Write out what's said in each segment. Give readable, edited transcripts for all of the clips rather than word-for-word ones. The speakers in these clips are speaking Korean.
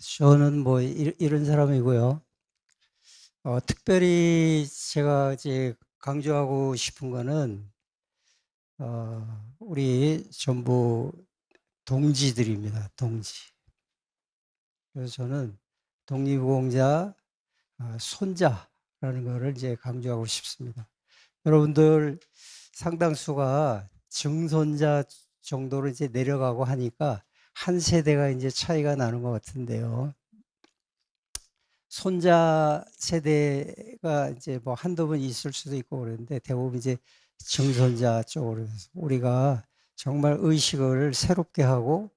저는 뭐 이런 사람이고요. 특별히 제가 이제 강조하고 싶은 거는 우리 전부 동지들입니다. 동지. 그래서 저는 독립유공자 손자라는 거를 이제 강조하고 싶습니다. 여러분들 상당수가 증손자 정도로 이제 내려가고 하니까 한 세대가 이제 차이가 나는 것 같은데요. 손자 세대가 이제 뭐 한두 번 있을 수도 있고 그러는데 대부분 이제 증손자 쪽으로 해서 우리가 정말 의식을 새롭게 하고,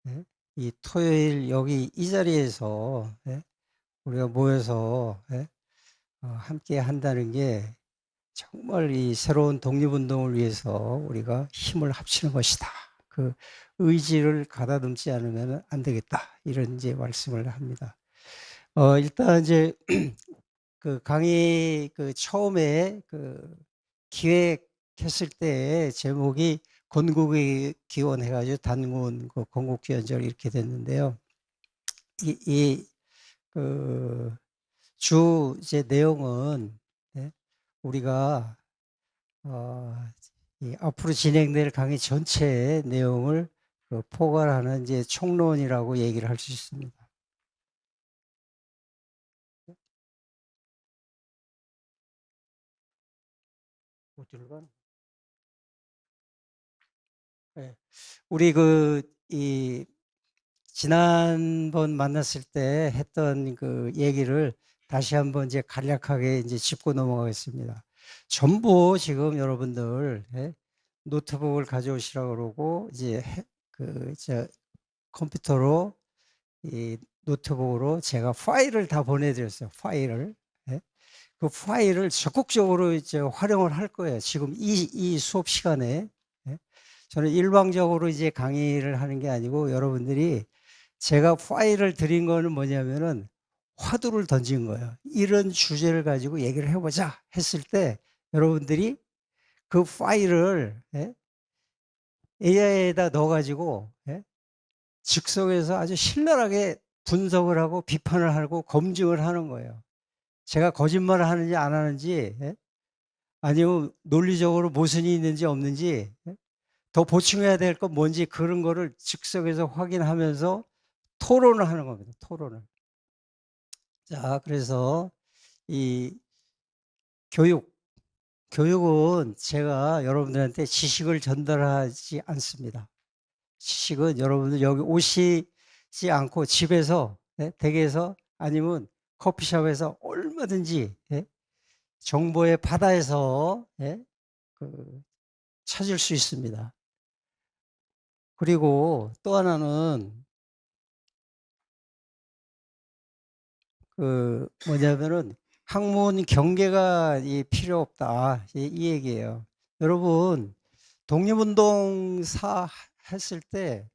예, 이 토요일 여기 이 자리에서, 예, 우리가 모여서, 예, 함께 한다는 게 정말 이 새로운 독립운동을 위해서 우리가 힘을 합치는 것이다. 그 의지를 가다듬지 않으면 안 되겠다. 이런 이제 말씀을 합니다. 일단 이제 그 강의 그 처음에 그 기획했을 때 제목이 건국의 기원 해가지고 단군 그 건국기원절 이렇게 됐는데요. 그 주 이제 내용은, 네, 우리가 이 앞으로 진행될 강의 전체의 내용을 그 포괄하는 이제 총론이라고 얘기를 할 수 있습니다. 어디로 가나? 네. 우리 지난번 만났을 때 했던 그 얘기를 다시 한번 이제 간략하게 이제 짚고 넘어가겠습니다. 전부 지금 여러분들, 예, 노트북을 가져오시라고 그러고 이제 컴퓨터로 이 노트북으로 제가 파일을 다 보내드렸어요. 파일을. 예. 그 파일을 적극적으로 이제 활용을 할 거예요. 지금 이 수업 시간에. 예. 저는 일방적으로 이제 강의를 하는 게 아니고 여러분들이 제가 파일을 드린 거는 뭐냐면은 화두를 던진 거예요. 이런 주제를 가지고 얘기를 해보자 했을 때 여러분들이 그 파일을, 예, AI에다 넣어가지고, 예, 즉석에서 아주 신랄하게 분석을 하고 비판을 하고 검증을 하는 거예요. 제가 거짓말을 하는지 안 하는지, 예? 아니면 논리적으로 모순이 있는지 없는지, 예? 더 보충해야 될 건 뭔지 그런 거를 즉석에서 확인하면서 토론을 하는 겁니다. 토론을. 자, 그래서 이 교육, 교육은 제가 여러분들한테 지식을 전달하지 않습니다. 지식은 여러분들 여기 오시지 않고 집에서, 예, 댁에서 아니면 커피숍에서 얼마든지, 예, 정보의 바다에서, 예, 그 찾을 수 있습니다. 그리고 또 하나는 그 뭐냐면은 학문 경계가 필요 없다. 이 얘기예요. 여러분, 독립운동사 했을 때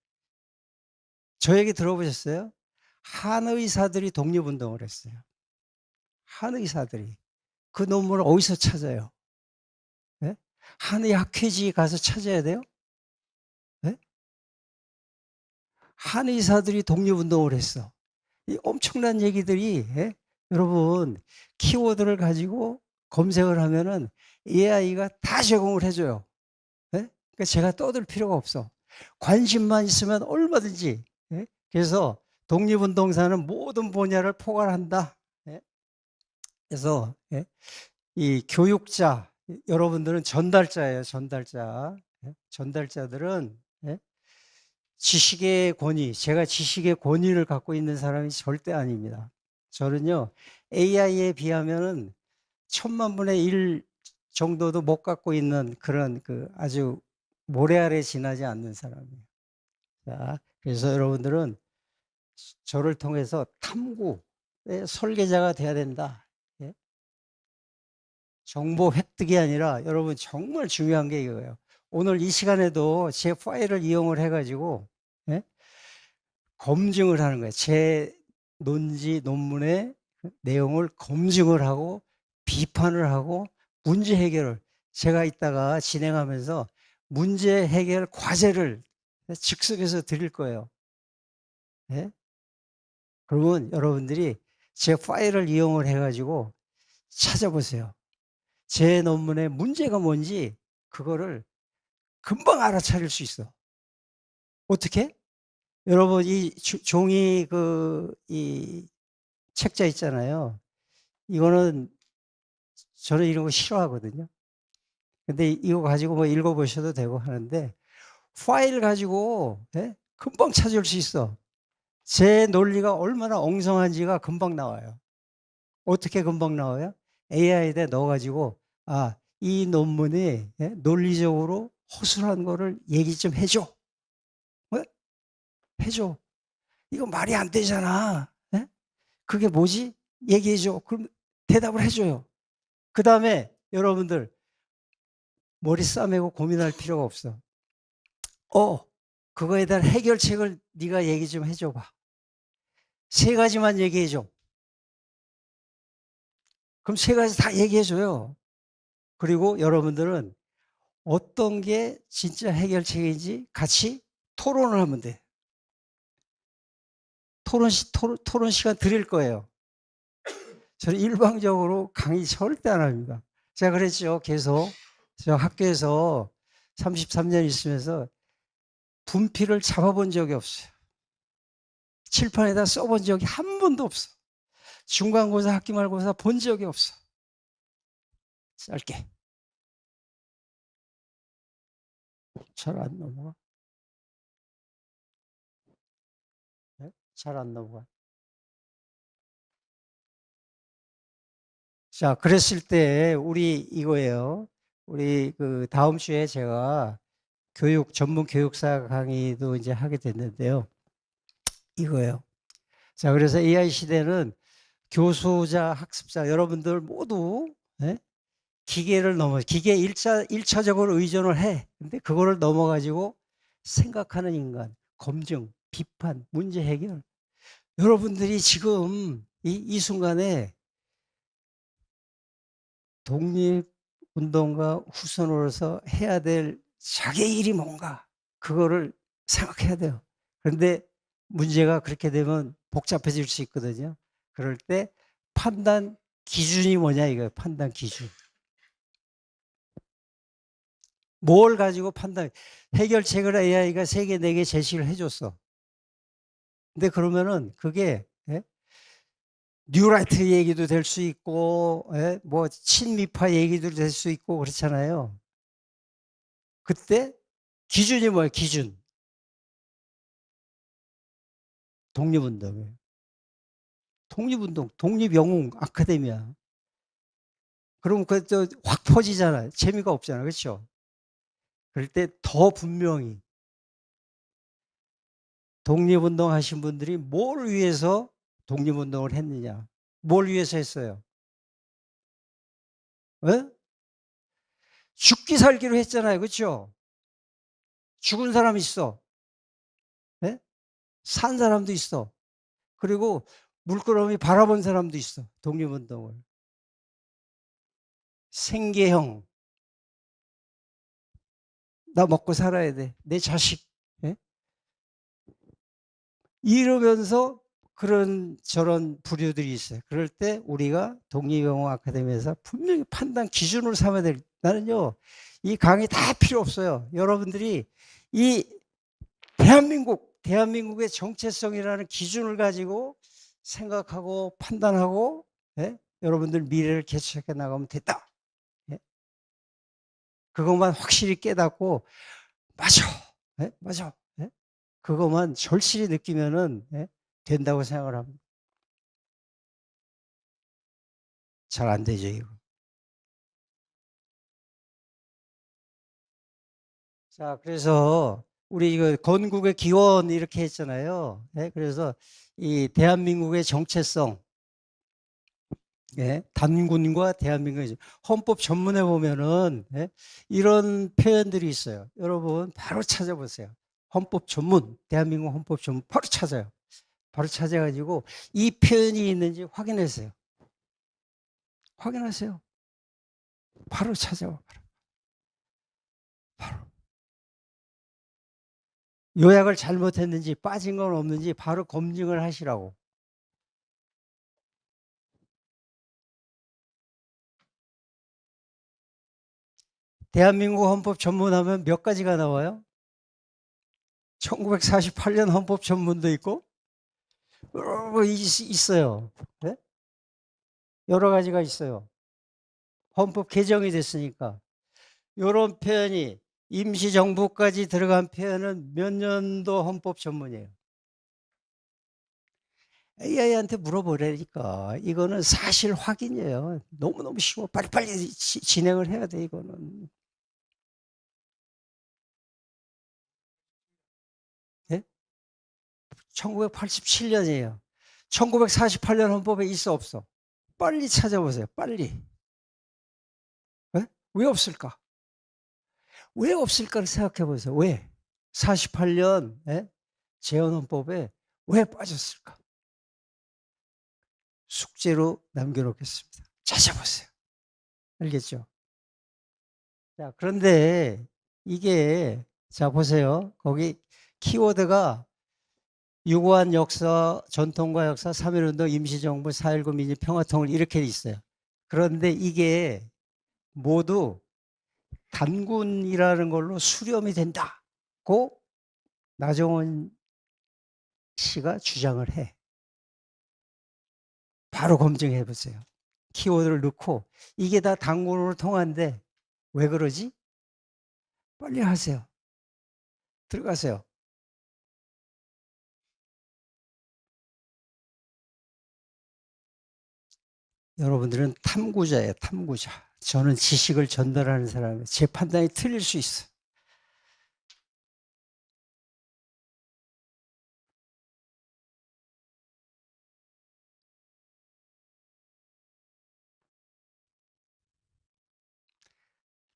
저 얘기 들어보셨어요? 한의사들이 독립운동을 했어요. 한의사들이. 그 논문을 어디서 찾아요? 예? 한의학회지 가서 찾아야 돼요? 예? 한의사들이 독립운동을 했어. 이 엄청난 얘기들이, 예? 여러분 키워드를 가지고 검색을 하면은 AI가 다 제공을 해줘요. 예? 그러니까 제가 떠들 필요가 없어. 관심만 있으면 얼마든지. 예? 그래서 독립운동사는 모든 분야를 포괄한다. 예? 그래서, 예? 이 교육자, 여러분들은 전달자예요. 전달자. 예? 전달자들은, 예? 지식의 권위, 제가 지식의 권위를 갖고 있는 사람이 절대 아닙니다. 저는요, AI에 비하면은 천만 분의 일 정도도 못 갖고 있는 그런 그 아주 모래 아래 지나지 않는 사람이에요. 자, 그래서 여러분들은 저를 통해서 탐구의 설계자가 돼야 된다. 예? 정보 획득이 아니라 여러분 정말 중요한 게 이거예요. 오늘 이 시간에도 제 파일을 이용을 해가지고, 예? 검증을 하는 거예요. 제 논문의 내용을 검증을 하고 비판을 하고 문제 해결을 제가 이따가 진행하면서 문제 해결 과제를 즉석에서 드릴 거예요. 예? 그러면 여러분들이 제 파일을 이용을 해가지고 찾아보세요. 제 논문의 문제가 뭔지 그거를 금방 알아차릴 수 있어. 어떻게? 여러분 이 종이 이 책자 있잖아요. 이거는 저는 이런 거 싫어하거든요. 근데 이거 가지고 뭐 읽어보셔도 되고 하는데 파일 가지고 금방 찾을 수 있어. 제 논리가 얼마나 엉성한지가 금방 나와요. 어떻게 금방 나와요? AI에다 넣어가지고 이 논문이 논리적으로 허술한 거를 얘기 좀 해줘. 해줘. 이거 말이 안 되잖아. 그게 뭐지? 얘기해줘. 그럼 대답을 해줘요. 그 다음에 여러분들 머리 싸매고 고민할 필요가 없어. 그거에 대한 해결책을 네가 얘기 좀 해줘봐. 3가지만 얘기해줘. 그럼 3가지 다 얘기해줘요. 그리고 여러분들은 어떤 게 진짜 해결책인지 같이 토론을 하면 돼. 토론 시간 드릴 거예요. 저는 일방적으로 강의 절대 안 합니다. 제가 그랬죠. 계속 저 학교에서 33년 있으면서 분필을 잡아본 적이 없어요. 칠판에다 써본 적이 한 번도 없어. 중간고사, 학기말고사 본 적이 없어. 짧게. 잘 안 넘어가. 잘 안 넘어가. 자, 그랬을 때 우리 이거예요. 우리 다음 주에 제가 전문 교육사 강의도 이제 하게 됐는데요. 이거예요. 자, 그래서 AI 시대는 교수자, 학습자 여러분들 모두 기계를 기계에 일차적으로 의존을 해. 근데 그거를 넘어가지고 생각하는 인간, 검증, 비판, 문제 해결. 여러분들이 지금 이 순간에 독립운동가 후손으로서 해야 될 자기의 일이 뭔가 그거를 생각해야 돼요. 그런데 문제가 그렇게 되면 복잡해질 수 있거든요. 그럴 때 판단 기준이 뭐냐 이거예요. 판단 기준. 뭘 가지고 해결책을 AI가 3개, 4개 제시를 해줬어. 근데 그러면은 그게 뉴라이트 얘기도 될 수 있고 뭐 친미파 얘기도 될 수 있고 그렇잖아요. 그때 기준이 뭐예요? 기준. 독립운동이에요. 독립운동, 독립영웅 아카데미야. 그럼 그또 확 퍼지잖아요. 재미가 없잖아요. 그렇죠? 그럴 때 더 분명히 독립운동 하신 분들이 뭘 위해서 독립운동을 했느냐. 뭘 위해서 했어요? 죽기 살기로 했잖아요. 그렇죠? 죽은 사람 있어. 산 사람도 있어. 그리고 물끄러미 바라본 사람도 있어. 독립운동을. 생계형. 나 먹고 살아야 돼. 내 자식. 이러면서 그런 저런 부류들이 있어요. 그럴 때 우리가 독립영웅 아카데미에서 분명히 판단 기준으로 삼아야 될. 나는요, 이 강의 다 필요 없어요. 여러분들이 이 대한민국의 정체성이라는 기준을 가지고 생각하고 판단하고 여러분들 미래를 개척해 나가면 됐다. 그것만 확실히 깨닫고 맞아, 맞아. 그것만 절실히 느끼면은 된다고 생각을 합니다. 잘 안 되죠, 이거. 자, 그래서 우리 이거 건국의 기원 이렇게 했잖아요. 그래서 이 대한민국의 정체성, 단군과 대한민국의 헌법 전문에 보면은 이런 표현들이 있어요. 여러분 바로 찾아보세요. 헌법 전문, 대한민국 헌법 전문 바로 찾아요. 바로 찾아가지고 이 표현이 있는지 확인하세요. 확인하세요. 바로 찾아와. 바로. 요약을 잘못했는지 빠진 건 없는지 바로 검증을 하시라고. 대한민국 헌법 전문하면 몇 가지가 나와요? 1948년 헌법 전문도 있고 있어요. 네? 여러 가지가 있어요. 헌법 개정이 됐으니까. 이런 표현이 임시정부까지 들어간 표현은 몇 년도 헌법 전문이에요. AI한테 물어보라니까. 이거는 사실 확인이에요. 너무너무 쉬워. 빨리빨리 진행을 해야 돼, 이거는. 네? 1987년이에요. 1948년 헌법에 있어, 없어? 빨리 찾아보세요. 빨리. 네? 왜 없을까? 왜 없을까를 생각해 보세요. 왜? 48년 재헌헌법에 왜 빠졌을까? 숙제로 남겨놓겠습니다. 찾아보세요. 알겠죠? 자, 그런데 이게, 자, 보세요. 거기 키워드가 유구한 역사, 전통과 역사, 3.1운동, 임시정부, 4.19 민주 평화통일 이렇게 있어요. 그런데 이게 모두 단군이라는 걸로 수렴이 된다고 나정원 씨가 주장을 해. 바로 검증해 보세요. 키워드를 넣고 이게 다 단군으로 통한데 왜 그러지? 빨리 하세요. 들어가세요. 여러분들은 탐구자예요. 탐구자. 저는 지식을 전달하는 사람이에요. 제 판단이 틀릴 수 있어.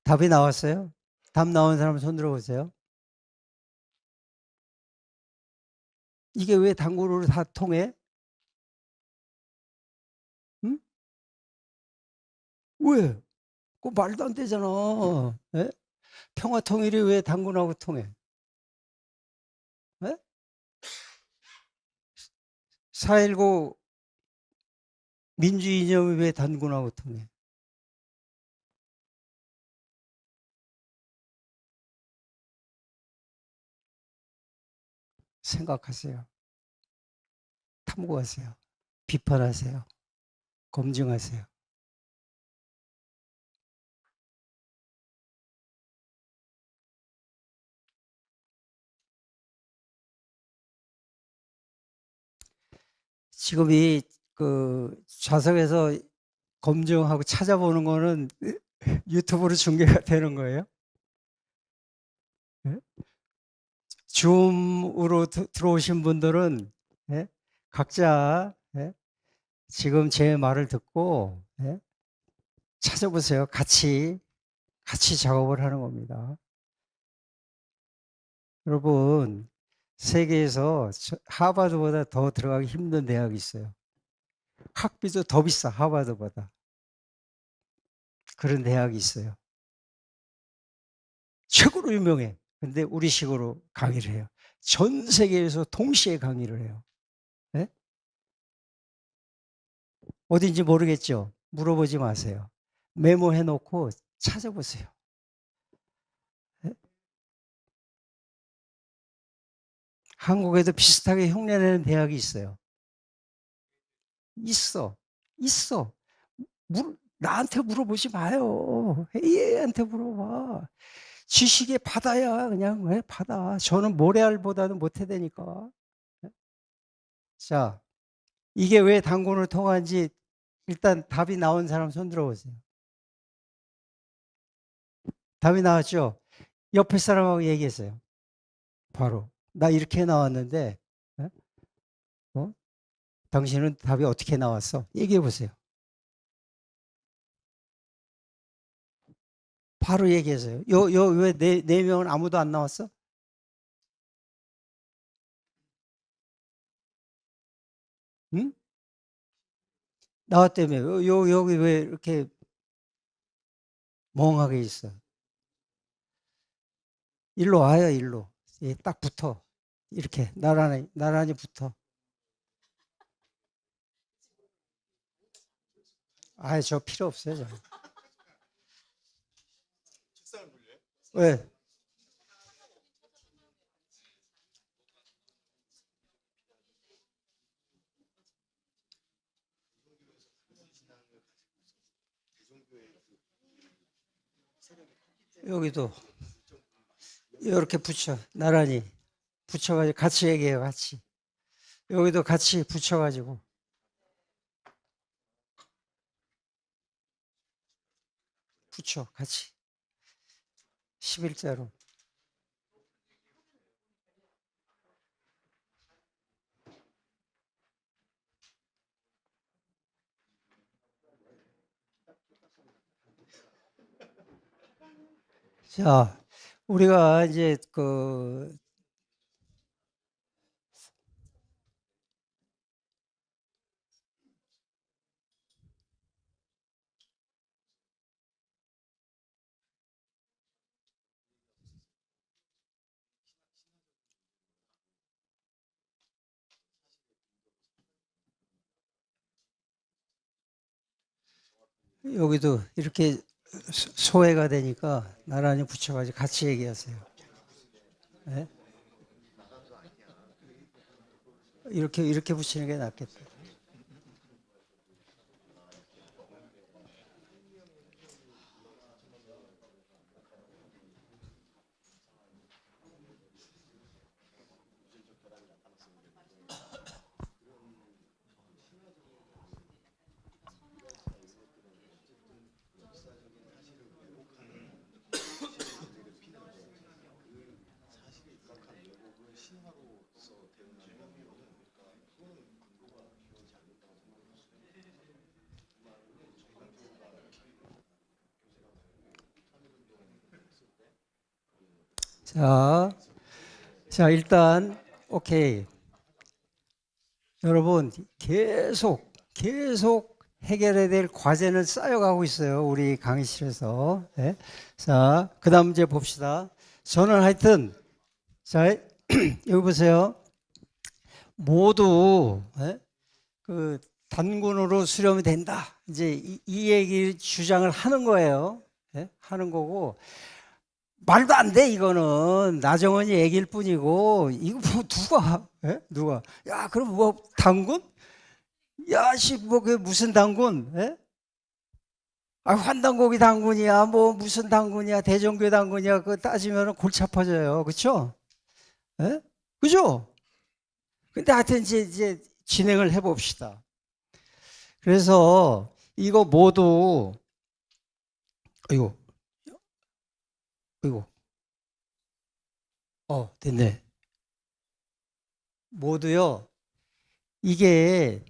답이 나왔어요? 답 나온 사람 손 들어보세요. 이게 왜 단군으로 다 통해? 응? 왜? 그 말도 안 되잖아. 예? 평화 통일이 왜 단군하고 통해? 예? 4.19 민주 이념이 왜 단군하고 통해? 생각하세요. 탐구하세요. 비판하세요. 검증하세요. 지금 이 그 좌석에서 검증하고 찾아보는 거는 유튜브로 중계가 되는 거예요? 예? 줌으로 들어오신 분들은 예? 각자 예? 지금 제 말을 듣고 예? 찾아보세요. 같이 작업을 하는 겁니다. 여러분, 세계에서 하버드보다 더 들어가기 힘든 대학이 있어요. 학비도 더 비싸, 하버드보다. 그런 대학이 있어요. 최고로 유명해. 근데 우리식으로 강의를 해요. 전 세계에서 동시에 강의를 해요. 네? 어딘지 모르겠죠? 물어보지 마세요. 메모해 놓고 찾아보세요. 네? 한국에도 비슷하게 흉내내는 대학이 있어요. 있어. 있어. 나한테 물어보지 마요. AI한테 물어봐. 지식의 바다야. 그냥 왜 바다. 저는 모래알보다는 못해대니까. 자, 이게 왜 단군을 통한지 일단 답이 나온 사람 손 들어보세요. 답이 나왔죠? 옆에 사람하고 얘기했어요. 바로. 나 이렇게 나왔는데, 어? 어? 당신은 답이 어떻게 나왔어? 얘기해 보세요. 바로 얘기했어요. 왜 네 명은 아무도 안 나왔어? 응? 나왔다며. 여기 왜 이렇게 멍하게 있어? 일로 와요, 일로. 예, 딱 붙어. 이렇게 나란히 붙어. 저 필요 없어요, 저. 왜? 여기도 이렇게 붙여 나란히 붙여가지고 같이 얘기해요. 같이 여기도 같이 붙여가지고 붙여 같이 11자로. 자, 우리가 이제 여기도 이렇게 소외가 되니까 나란히 붙여가지고 같이 얘기하세요. 네? 이렇게 붙이는 게 낫겠다. 자, 일단 오케이. 여러분 계속 해결해야 될 과제는 쌓여가고 있어요. 우리 강의실에서. 네? 자, 그다음 이제 봅시다. 저는 하여튼 자 여기 보세요. 모두 그 단군으로 수렴이 된다. 이제 이 얘기 주장을 하는 거예요. 하는 거고 말도 안 돼. 이거는 나정원이 얘기일 뿐이고 이거 뭐 누가 야 그럼 뭐 단군? 야씨 뭐 그 무슨 단군? 환단고기 단군이야 뭐 무슨 단군이야 대종교 단군이야 그거 따지면 골치 아파져요. 그렇죠? 그죠? 근데 하여튼 이제 진행을 해봅시다. 그래서 이거 모두 이거 됐네. 모두요. 이게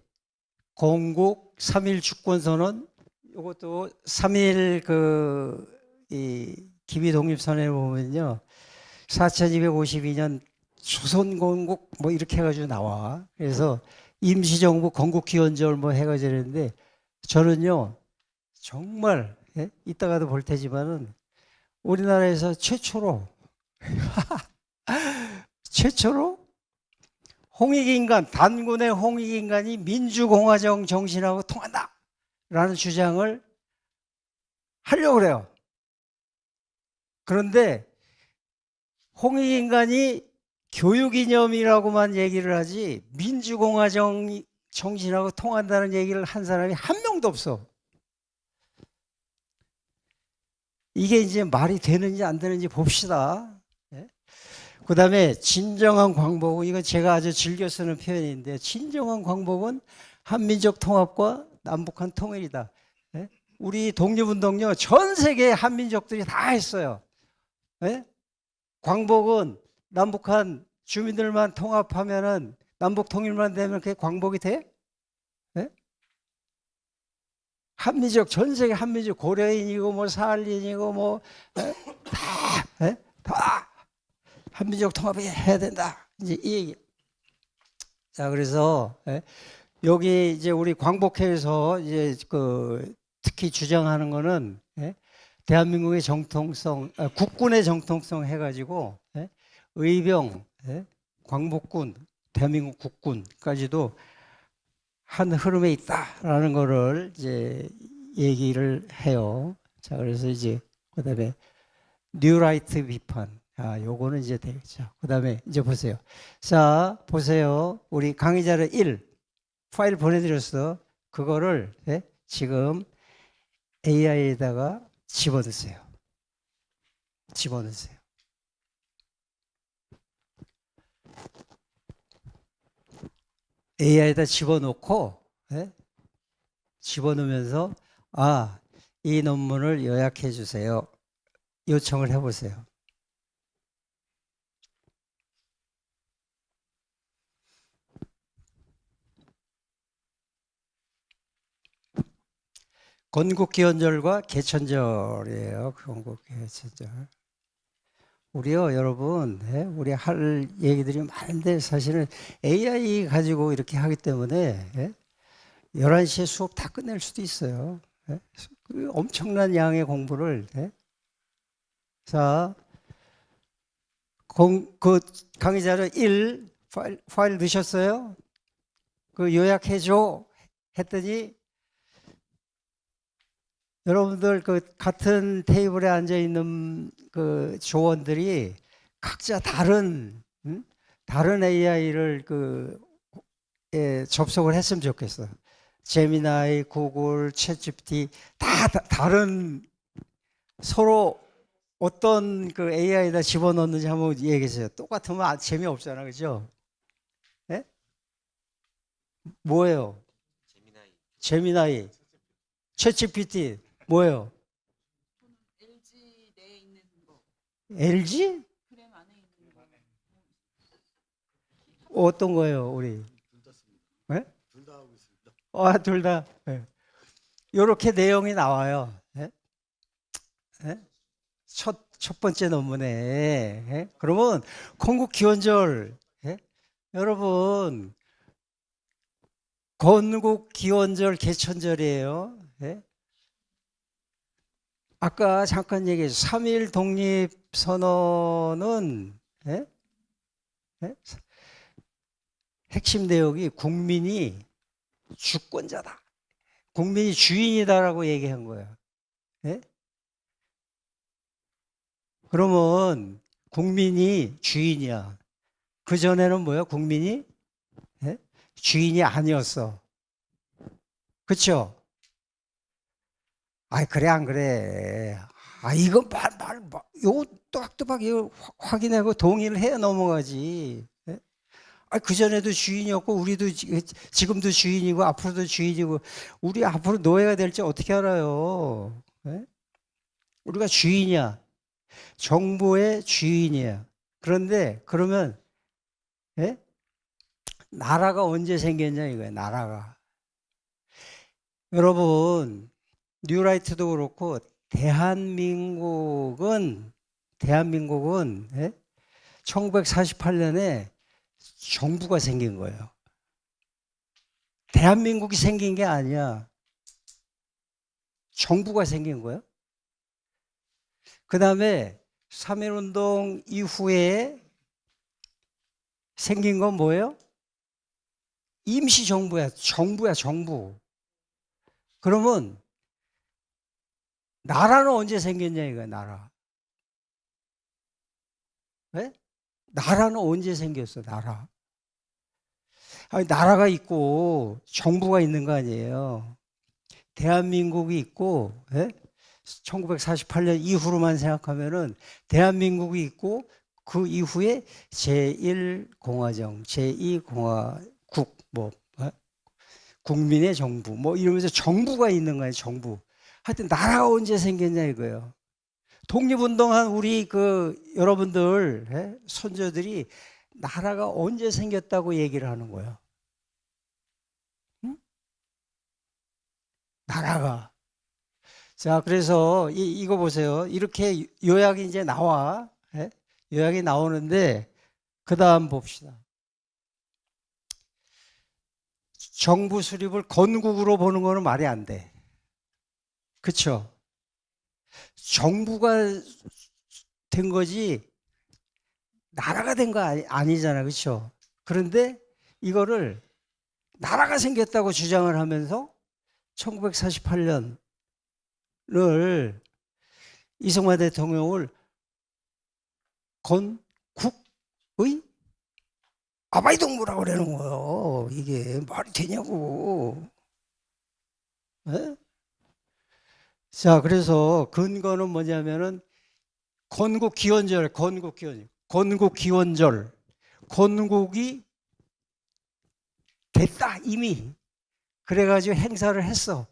건국 3.1 주권선언 이것도 3.1 이 기비 독립선언에 보면요. 4252년 조선건국 뭐 이렇게 해가지고 나와. 그래서 임시정부 건국기원절 뭐 해가지고 이랬는데 저는요 정말 이따가도 볼 테지만은 우리나라에서 최초로 홍익인간 단군의 홍익인간이 민주공화정 정신하고 통한다라는 주장을 하려고 그래요. 그런데 홍익인간이 교육이념이라고만 얘기를 하지 민주공화정 정신하고 통한다는 얘기를 한 사람이 한 명도 없어. 이게 이제 말이 되는지 안 되는지 봅시다. 그 다음에 진정한 광복은 이건 제가 아주 즐겨 쓰는 표현인데 진정한 광복은 한민족 통합과 남북한 통일이다. 우리 독립운동요 전 세계 한민족들이 다 했어요. 광복은 남북한 주민들만 통합하면은 남북 통일만 되면 그게 광복이 돼? 한민족 전 세계 한민족 고려인이고 뭐 사할린이고 뭐 다 한민족 통합해야 된다. 이제 이 얘기. 자 그래서 여기 이제 우리 광복회에서 이제 특히 주장하는 거는 대한민국의 정통성, 국군의 정통성 해가지고 의병, 광복군, 대한민국 국군까지도 한 흐름에 있다라는 거를 이제 얘기를 해요. 자, 그래서 이제 그다음에 뉴라이트 비판. 요거는 이제 되겠죠. 그 다음에 이제 보세요. 자, 보세요. 우리 강의 자료 1 파일 보내드렸어. 그거를 지금 AI에다가 집어넣으세요. 집어넣으세요. AI에다 집어넣고 집어넣으면서 이 논문을 요약해 주세요. 요청을 해보세요. 건국기원절과 개천절이에요. 건국개천절. 우리요, 여러분, 우리 할 얘기들이 많은데 사실은 AI 가지고 이렇게 하기 때문에 11시에 수업 다 끝낼 수도 있어요. 그 엄청난 양의 공부를. 자, 그 강의 자료 1 파일 넣으셨어요? 그 요약해줘 했더니 여러분들 그 같은 테이블에 앉아 있는 그 조원들이 각자 다른 AI를 접속을 했으면 좋겠어. 제미나이, 구글, 챗GPT 다른 서로 어떤 그 AI에다 집어넣는지 한번 얘기해주세요. 똑같으면 재미없잖아, 그죠? 네? 뭐예요? 제미나이, 챗GPT 뭐예요? LG 내에 있는 거. LG? 프레임 안에 있는 거. 어떤 거예요, 우리? 네? 둘 다 하고 있습니다. 둘 다. 이렇게 내용이 나와요. 첫 번째 논문에. 그러면 건국기원절, 여러분, 건국기원절 개천절이에요. 아까 잠깐 얘기했죠. 3.1 독립선언은 핵심 내용이 국민이 주권자다. 국민이 주인이다라고 얘기한 거예요. 그러면 국민이 주인이야. 그전에는 뭐야? 국민이 주인이 아니었어. 그렇죠? 그래 안 그래? 이거 요거 또박또박 이거 확인하고 동의를 해야 넘어가지. 그전에도 주인이었고 우리도 지금도 주인이고 앞으로도 주인이고 우리 앞으로 노예가 될지 어떻게 알아요? 우리가 주인이야. 정부의 주인이야. 그런데 그러면 나라가 언제 생겼냐 이거야. 나라가. 여러분 뉴라이트도 그렇고 대한민국은 1948년에 정부가 생긴 거예요. 대한민국이 생긴 게 아니야. 정부가 생긴 거예요. 그 다음에 3.1운동 이후에 생긴 건 뭐예요? 임시정부야. 정부. 그러면 나라는 언제 생겼냐 이거야. 나라. 나라는 언제 생겼어? 나라. 나라가 있고 정부가 있는 거 아니에요. 대한민국이 있고 1948년 이후로만 생각하면은 대한민국이 있고 그 이후에 제1공화정, 제2공화국 국민의 정부 이러면서 정부가 있는 거예요. 정부. 하여튼 나라가 언제 생겼냐 이거예요. 독립운동한 우리 여러분들 손자들이 나라가 언제 생겼다고 얘기를 하는 거예요. 응? 나라가. 자, 그래서 이거 보세요. 이렇게 요약이 이제 나와. 요약이 나오는데 그 다음 봅시다. 정부 수립을 건국으로 보는 거는 말이 안 돼. 그렇죠? 정부가 된 거지 나라가 된 거 아니잖아. 그렇죠? 그런데 이거를 나라가 생겼다고 주장을 하면서 1948년을 이승만 대통령을 건국의 아바이동무라고 그러는 거예요. 이게 말이 되냐고. 예? 자, 그래서 근거는 뭐냐면은 건국기원절, 건국이 됐다 이미. 그래가지고 행사를 했어.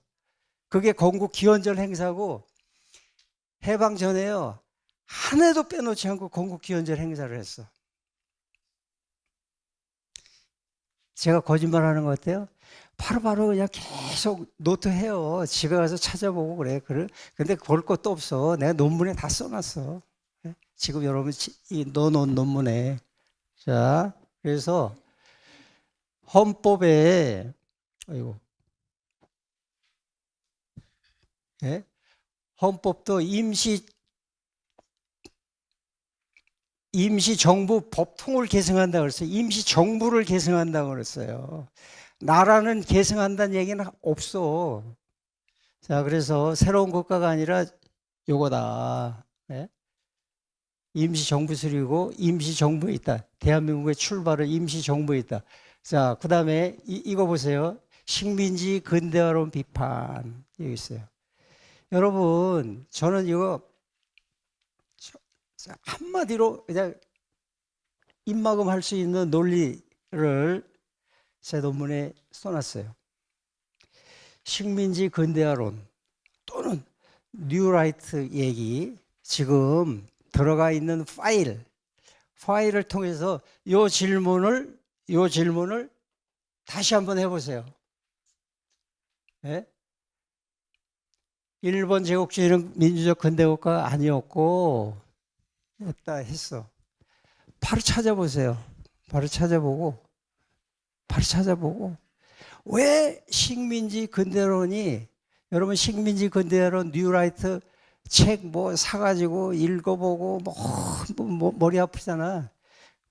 그게 건국기원절 행사고 해방 전에요. 한 해도 빼놓지 않고 건국기원절 행사를 했어. 제가 거짓말하는 것 같아요? 바로바로 그냥 계속 노트해요. 집에 가서 찾아보고 그래. 근데 볼 것도 없어. 내가 논문에 다 써놨어. 지금 여러분 넣어놓은 논문에. 자, 그래서 헌법에 아이고, 예? 헌법도 임시정부 법통을 계승한다고 그랬어요. 임시정부를 계승한다고 그랬어요. 나라는 계승한다는 얘기는 없어. 자, 그래서 새로운 국가가 아니라 요거다. 예? 임시정부설이고 임시정부에 있다. 대한민국의 출발은 임시정부에 있다. 자, 그 다음에 이거 보세요. 식민지 근대화론 비판. 여기 있어요. 여러분, 저는 이거 한마디로 그냥 입막음할 수 있는 논리를 제 논문에 써놨어요. 식민지 근대화론 또는 뉴라이트 얘기, 지금 들어가 있는 파일을 통해서 요 질문을 다시 한번 해보세요. 네? 일본 제국주의는 민주적 근대국가가 아니었고 했다 했어. 바로 찾아보세요. 바로 찾아보고 왜 식민지 근대론이, 여러분 식민지 근대론 뉴라이트 책 뭐 사가지고 읽어보고 뭐 머리 아프잖아.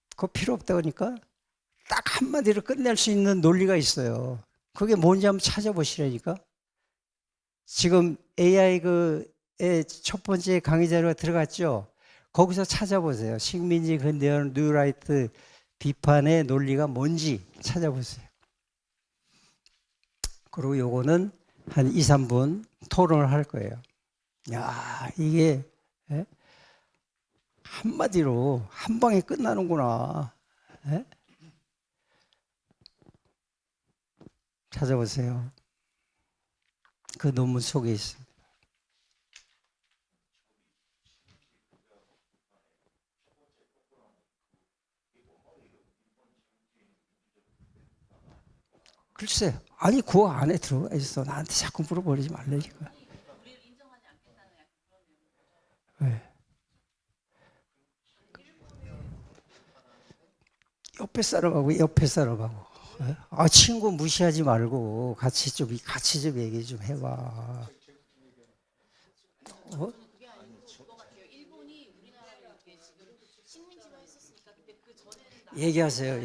그거 필요 없다 그러니까 딱 한마디로 끝낼 수 있는 논리가 있어요. 그게 뭔지 한번 찾아보시라니까. 지금 AI 그의 첫 번째 강의 자료가 들어갔죠. 거기서 찾아보세요. 식민지 근대론 뉴라이트 비판의 논리가 뭔지 찾아보세요. 그리고 요거는 한 2, 3분 토론을 할 거예요. 야, 이게 한마디로 한 방에 끝나는구나. 찾아보세요. 그 논문 속에 있습니다. 글쎄, 아니 그 안에 들어가 있어. 나한테 자꾸 물어버리지 말라니까. 왜? 옆에 사람하고. 아, 친구 무시하지 말고 같이 좀 얘기 좀 해봐. 어? 얘기하세요.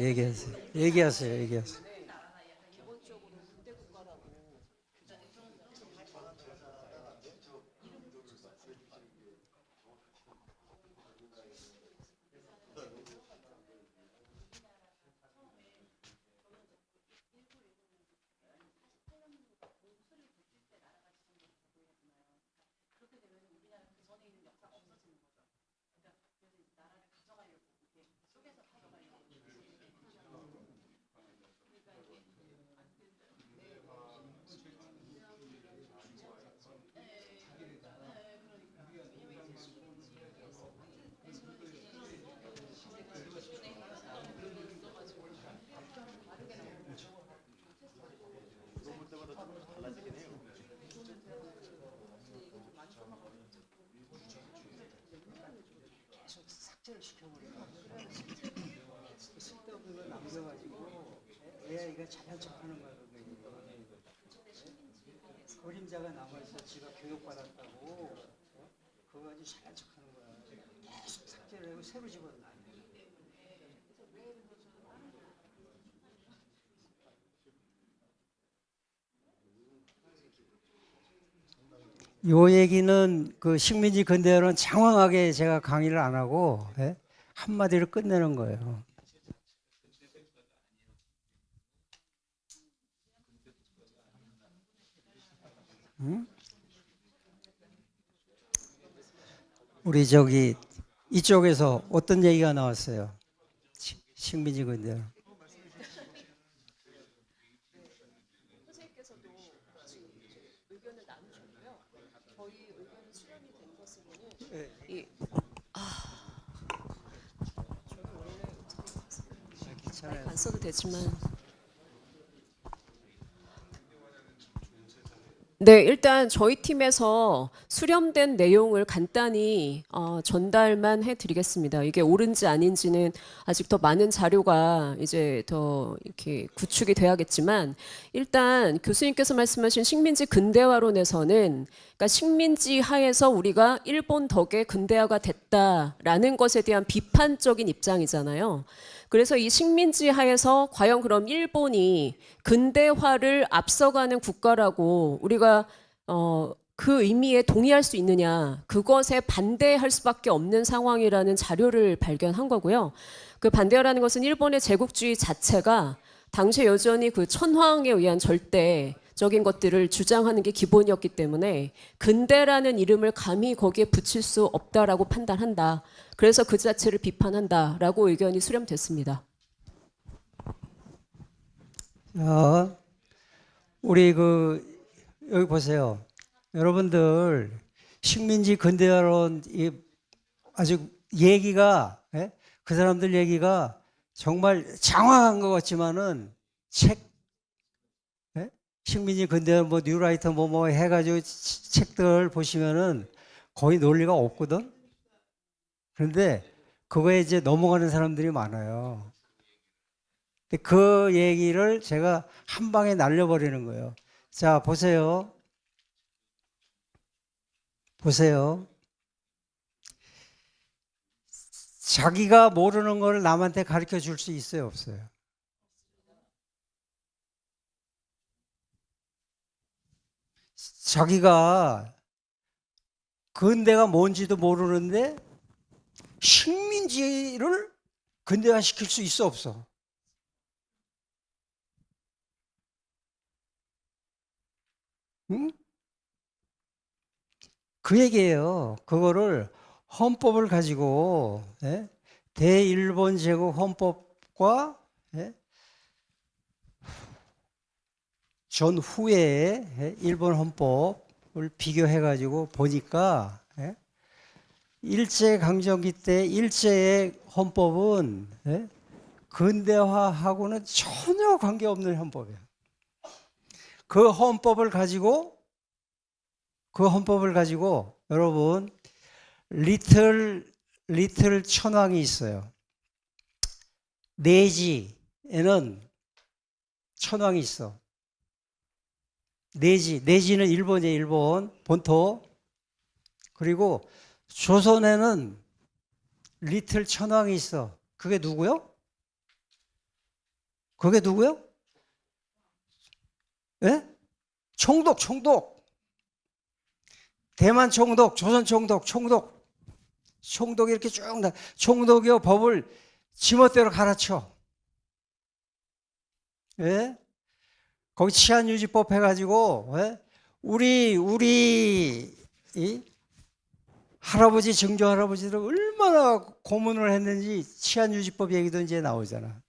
계속 삭제를 시켜버리고 쓸데없는 거 남겨가지고 AI가 잘난 척하는 거야. 그림자가 남아있어. 지가 교육받았다고 그거 가지고 잘난 척하는 거야. 계속 삭제를 하고 새로 집어넣어. 요 얘기는 그 식민지 근대화론 장황하게 제가 강의를 안 하고 한마디로 끝내는 거예요. 응? 우리 저기 이쪽에서 어떤 얘기가 나왔어요? 식민지 근대화. 선생님께서도 지금 의견을 나누셨고요. 저희 의견이 수렴이 된 것은 이 저는 원래 어떻게 마이크 안 써도 되지만 네, 일단 저희 팀에서 수렴된 내용을 간단히 전달만 해드리겠습니다. 이게 옳은지 아닌지는 아직 더 많은 자료가 이제 더 이렇게 구축이 돼야겠지만 일단 교수님께서 말씀하신 식민지 근대화론에서는 그러니까 식민지 하에서 우리가 일본 덕에 근대화가 됐다라는 것에 대한 비판적인 입장이잖아요. 그래서 이 식민지 하에서 과연 그럼 일본이 근대화를 앞서가는 국가라고 우리가 그 의미에 동의할 수 있느냐, 그것에 반대할 수밖에 없는 상황이라는 자료를 발견한 거고요. 그 반대라는 것은 일본의 제국주의 자체가 당시에 여전히 그 천황에 의한 절대적인 것들을 주장하는 게 기본이었기 때문에 근대라는 이름을 감히 거기에 붙일 수 없다라고 판단한다. 그래서 그 자체를 비판한다라고 의견이 수렴됐습니다. 우리 여기 보세요. 여러분들 식민지 근대화론 아주 얘기가 예? 그 사람들 얘기가 정말 장황한 것 같지만은 예? 식민지 근대화 뭐 뉴라이터 뭐 해가지고 책들 보시면은 거의 논리가 없거든. 그런데 그거에 이제 넘어가는 사람들이 많아요. 근데 그 얘기를 제가 한 방에 날려버리는 거예요. 자, 보세요. 보세요. 자기가 모르는 걸 남한테 가르쳐 줄 수 있어요, 없어요? 자기가 근대가 뭔지도 모르는데 식민지를 근대화시킬 수 있어, 없어? 응? 그 얘기예요. 그거를 헌법을 가지고 예? 대일본 제국 헌법과 예? 전후에 예? 일본 헌법을 비교해 가지고 보니까 예? 일제강점기 때 일제의 헌법은 예? 근대화하고는 전혀 관계없는 헌법이에요. 그 헌법을 가지고 여러분 리틀 천황이 있어요. 내지에는 천황이 있어. 내지는 일본이에요. 일본 본토. 그리고 조선에는 리틀 천황이 있어. 그게 누구요? 그게 누구요? 예? 총독. 대만 총독, 조선 총독이 이렇게 쭉 총독이 법을 지멋대로 갈아쳐. 예? 거기 치안유지법 해가지고 예? 우리 이 할아버지 증조 할아버지들 얼마나 고문을 했는지 치안유지법 얘기도 이제 나오잖아.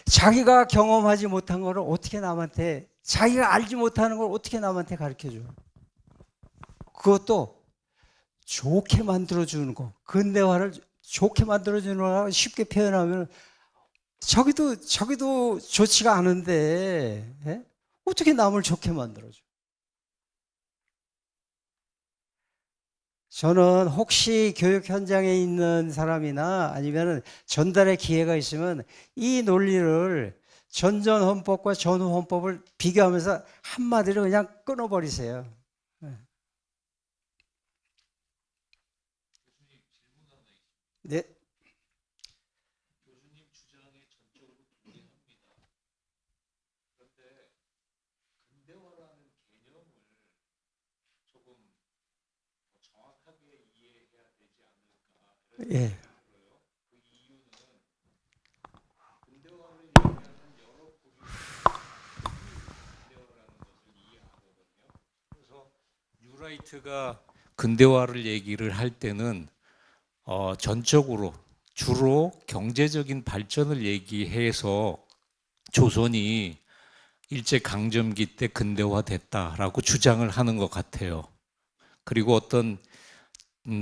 자기가 경험하지 못한 거를 어떻게 남한테 자기가 알지 못하는 걸 어떻게 남한테 가르쳐줘? 그것도 좋게 만들어주는 거. 근대화를 좋게 만들어주는 거라고 쉽게 표현하면 저기도 좋지가 않은데 예? 어떻게 남을 좋게 만들어줘? 저는 혹시 교육 현장에 있는 사람이나 아니면 전달의 기회가 있으면 이 논리를 전전 헌법과 전후 헌법을 비교하면서 한마디로 그냥 끊어버리세요. 네. 교수님 주장에 전적으로 동의합니다. 그런데 근대화라는 개념을 조금 더 정확하게 이해해야 되지 않을까. 예. 올브라이트가 근대화를 얘기를 할 때는 전적으로 주로 경제적인 발전을 얘기해서 조선이 일제 강점기 때 근대화됐다라고 주장을 하는 것 같아요. 그리고 어떤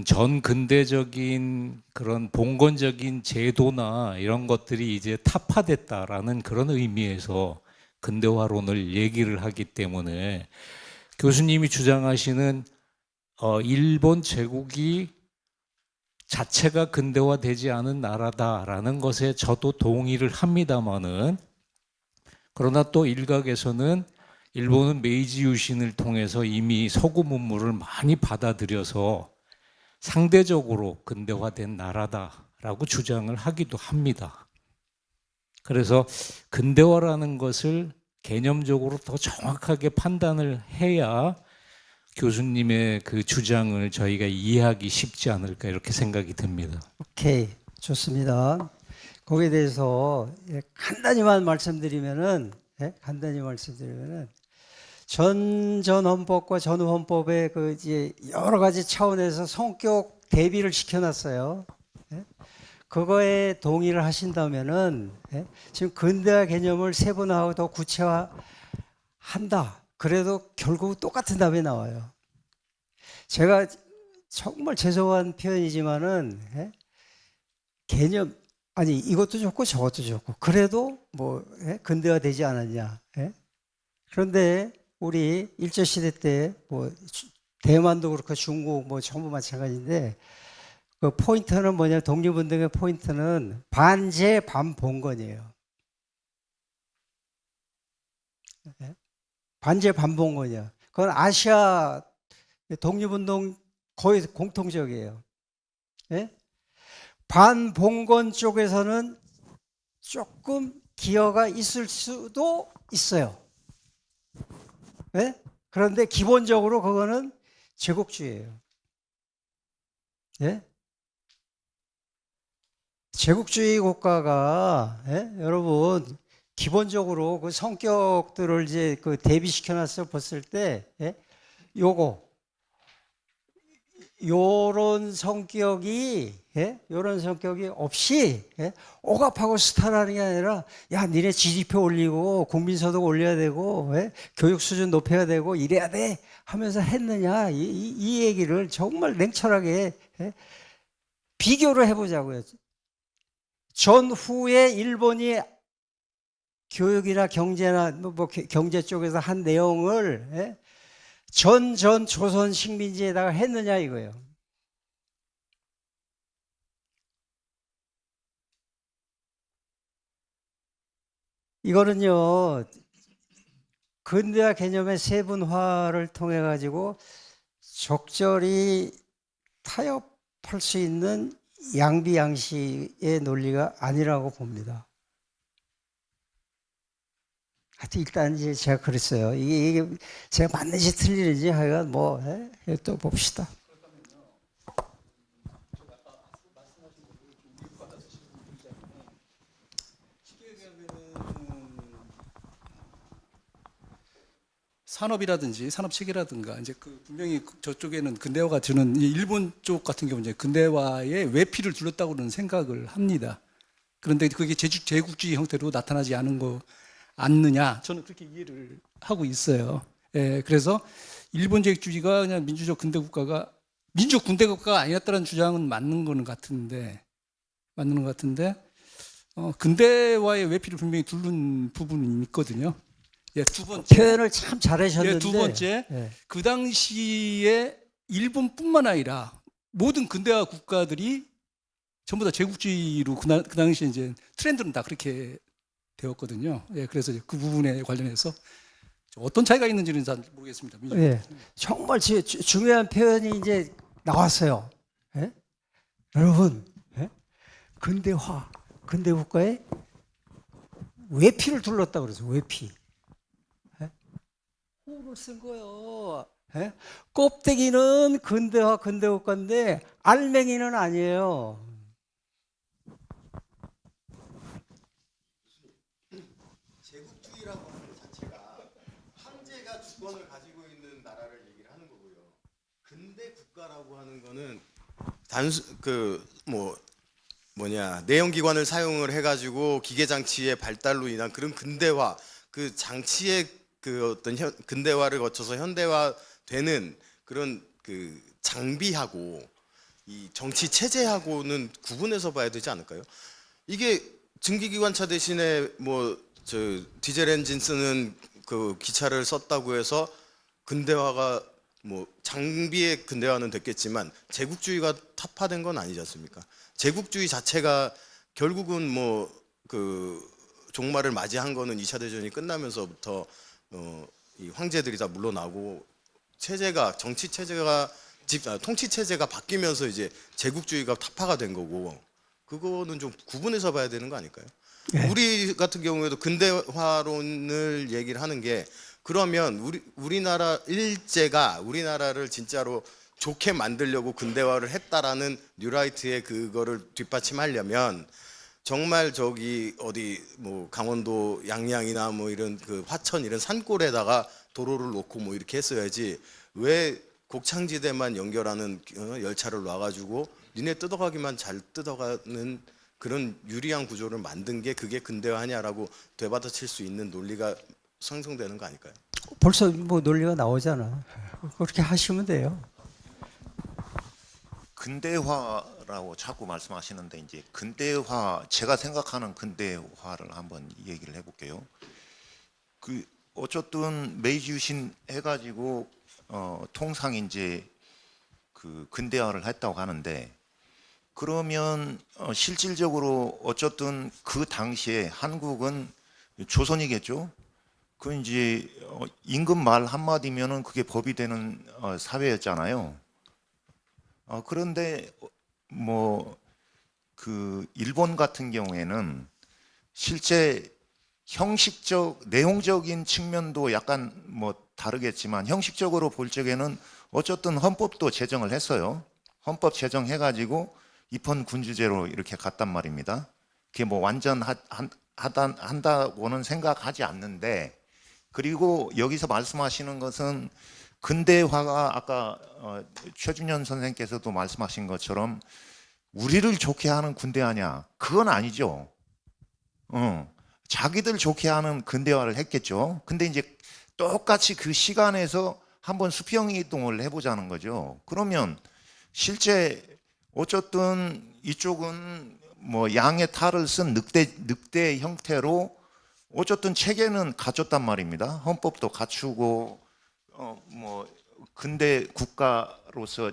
전 근대적인 그런 봉건적인 제도나 이런 것들이 이제 타파됐다라는 그런 의미에서 근대화론을 얘기를 하기 때문에 교수님이 주장하시는 일본 제국이 자체가 근대화되지 않은 나라다라는 것에 저도 동의를 합니다마는, 그러나 또 일각에서는 일본은 메이지 유신을 통해서 이미 서구 문물을 많이 받아들여서 상대적으로 근대화된 나라다라고 주장을 하기도 합니다. 그래서 근대화라는 것을 개념적으로 더 정확하게 판단을 해야 교수님의 그 주장을 저희가 이해하기 쉽지 않을까 이렇게 생각이 듭니다. 오케이, 좋습니다. 거기에 대해서 간단히만 말씀드리면은, 전 헌법과 전후 헌법의 그 이제 여러 가지 차원에서 성격 대비를 시켜놨어요. 예? 그거에 동의를 하신다면은, 지금 근대화 개념을 세분화하고 더 구체화한다. 그래도 결국 똑같은 답이 나와요. 제가 정말 죄송한 표현이지만은, 개념, 아니 이것도 좋고 저것도 좋고 그래도 뭐 근대화 되지 않았냐. 그런데 우리 일제시대 때 뭐 대만도 그렇고 중국 뭐 전부 마찬가지인데, 그 포인트는 뭐냐, 독립운동의 포인트는 반제 반봉건이에요. 반제 반봉건이야. 그건 아시아 독립운동 거의 공통적이에요. 반봉건 쪽에서는 조금 기여가 있을 수도 있어요. 그런데 기본적으로 그거는 제국주의예요. 제국주의 국가가, 여러분, 기본적으로 그 성격들을 이제 그 대비시켜놨어 봤을 때, 요런 성격이 없이, 억압하고 스타라는 게 아니라, 야, 니네 GDP 올리고, 국민소득 올려야 되고, 교육 수준 높여야 되고, 이래야 돼 하면서 했느냐, 이 얘기를 정말 냉철하게 비교를 해보자고요. 전후에 일본이 교육이나 경제나 뭐 경제 쪽에서 한 내용을 전 조선 식민지에다가 했느냐 이거예요. 이거는요, 근대화 개념의 세분화를 통해 가지고 적절히 타협할 수 있는 양비양식의 논리가 아니라고 봅니다. 하여튼 일단 이제 제가 그랬어요. 이게 제가 맞는지 틀리는지 하여간 뭐 또 봅시다. 산업이라든지 산업 체계라든가 이제 그 분명히 저쪽에는 근대화가 주는 일본 쪽 같은 경우 이제 근대화의 외피를 둘렀다고는 생각을 합니다. 그런데 그게 제국주의 형태로 나타나지 않느냐 저는 그렇게 이해를 하고 있어요. 그래서 일본 제국주의가 그냥 민주적 군대국가가 아니었다는 주장은 맞는 것 같은데 근대화의 외피를 분명히 두른 부분이 있거든요. 두 번째 표현을 참 잘하셨는데, 두 번째 그 당시에 일본뿐만 아니라 모든 근대화 국가들이 전부 다 제국주의로 그 당시에 이제 트렌드는 다 그렇게 되었거든요. 그래서 그 부분에 관련해서 어떤 차이가 있는지는 잘 모르겠습니다. 정말 중요한 표현이 이제 나왔어요. 여러분, 근대화, 근대국가의 외피를 둘렀다고 그래서 외피. 호를 쓴 거예요. 껍데기는 근대화, 근대국가인데 알맹이는 아니에요. 제국주의라고 하는 것 자체가 황제가 주권을 가지고 있는 나라를 얘기를 하는 거고요. 근대 국가라고 하는 거는 단순 내연기관을 사용을 해가지고 기계 장치의 발달로 인한 그런 근대화, 그 장치의 그 어떤 근대화를 거쳐서 현대화되는 그런 그 장비하고 이 정치 체제하고는 구분해서 봐야 되지 않을까요? 이게 증기기관차 대신에 디젤 엔진 쓰는 그 기차를 썼다고 해서 근대화가 장비의 근대화는 됐겠지만 제국주의가 타파된 건 아니지 않습니까? 제국주의 자체가 결국은 그 종말을 맞이한 거는 2차 대전이 끝나면서부터 이 황제들이 다 물러나고 정치 체제가 통치 체제가 바뀌면서 이제 제국주의가 타파가 된 거고, 그거는 좀 구분해서 봐야 되는 거 아닐까요? 네. 우리 같은 경우에도 근대화론을 얘기를 하는 게, 그러면 우리나라 일제가 우리나라를 진짜로 좋게 만들려고 근대화를 했다라는 뉴라이트의 그거를 뒷받침하려면 정말 저기 어디 강원도 양양이나 이런 그 화천 이런 산골에다가 도로를 놓고 이렇게 했어야지, 왜 곡창지대만 연결하는 열차를 놔가지고 니네 뜯어가기만 잘 뜯어가는 그런 유리한 구조를 만든 게 그게 근대화냐라고 되받아칠 수 있는 논리가 상승되는 거 아닐까요? 벌써 논리가 나오잖아. 그렇게 하시면 돼요. 근대화라고 자꾸 말씀하시는데, 이제 근대화, 제가 생각하는 근대화를 한번 얘기를 해볼게요. 그 어쨌든 메이지 유신 해가지고 통상 이제 그 근대화를 했다고 하는데, 그러면 실질적으로 어쨌든 그 당시에 한국은 조선이겠죠. 그 이제 임금 말 한마디면은 그게 법이 되는 사회였잖아요. 그런데 그 일본 같은 경우에는 실제 형식적, 내용적인 측면도 약간 다르겠지만 형식적으로 볼 적에는 어쨌든 헌법도 제정을 했어요. 헌법 제정해가지고 입헌 군주제로 이렇게 갔단 말입니다. 그게 완전 한다고는 생각하지 않는데, 그리고 여기서 말씀하시는 것은 근대화가 아까 최준현 선생께서도 말씀하신 것처럼 우리를 좋게 하는 근대화냐? 그건 아니죠. 자기들 좋게 하는 근대화를 했겠죠. 근데 이제 똑같이 그 시간에서 한번 수평이동을 해보자는 거죠. 그러면 실제 어쨌든 이쪽은 양의 탈을 쓴 늑대 형태로 어쨌든 체계는 갖췄단 말입니다. 헌법도 갖추고 근대 국가로서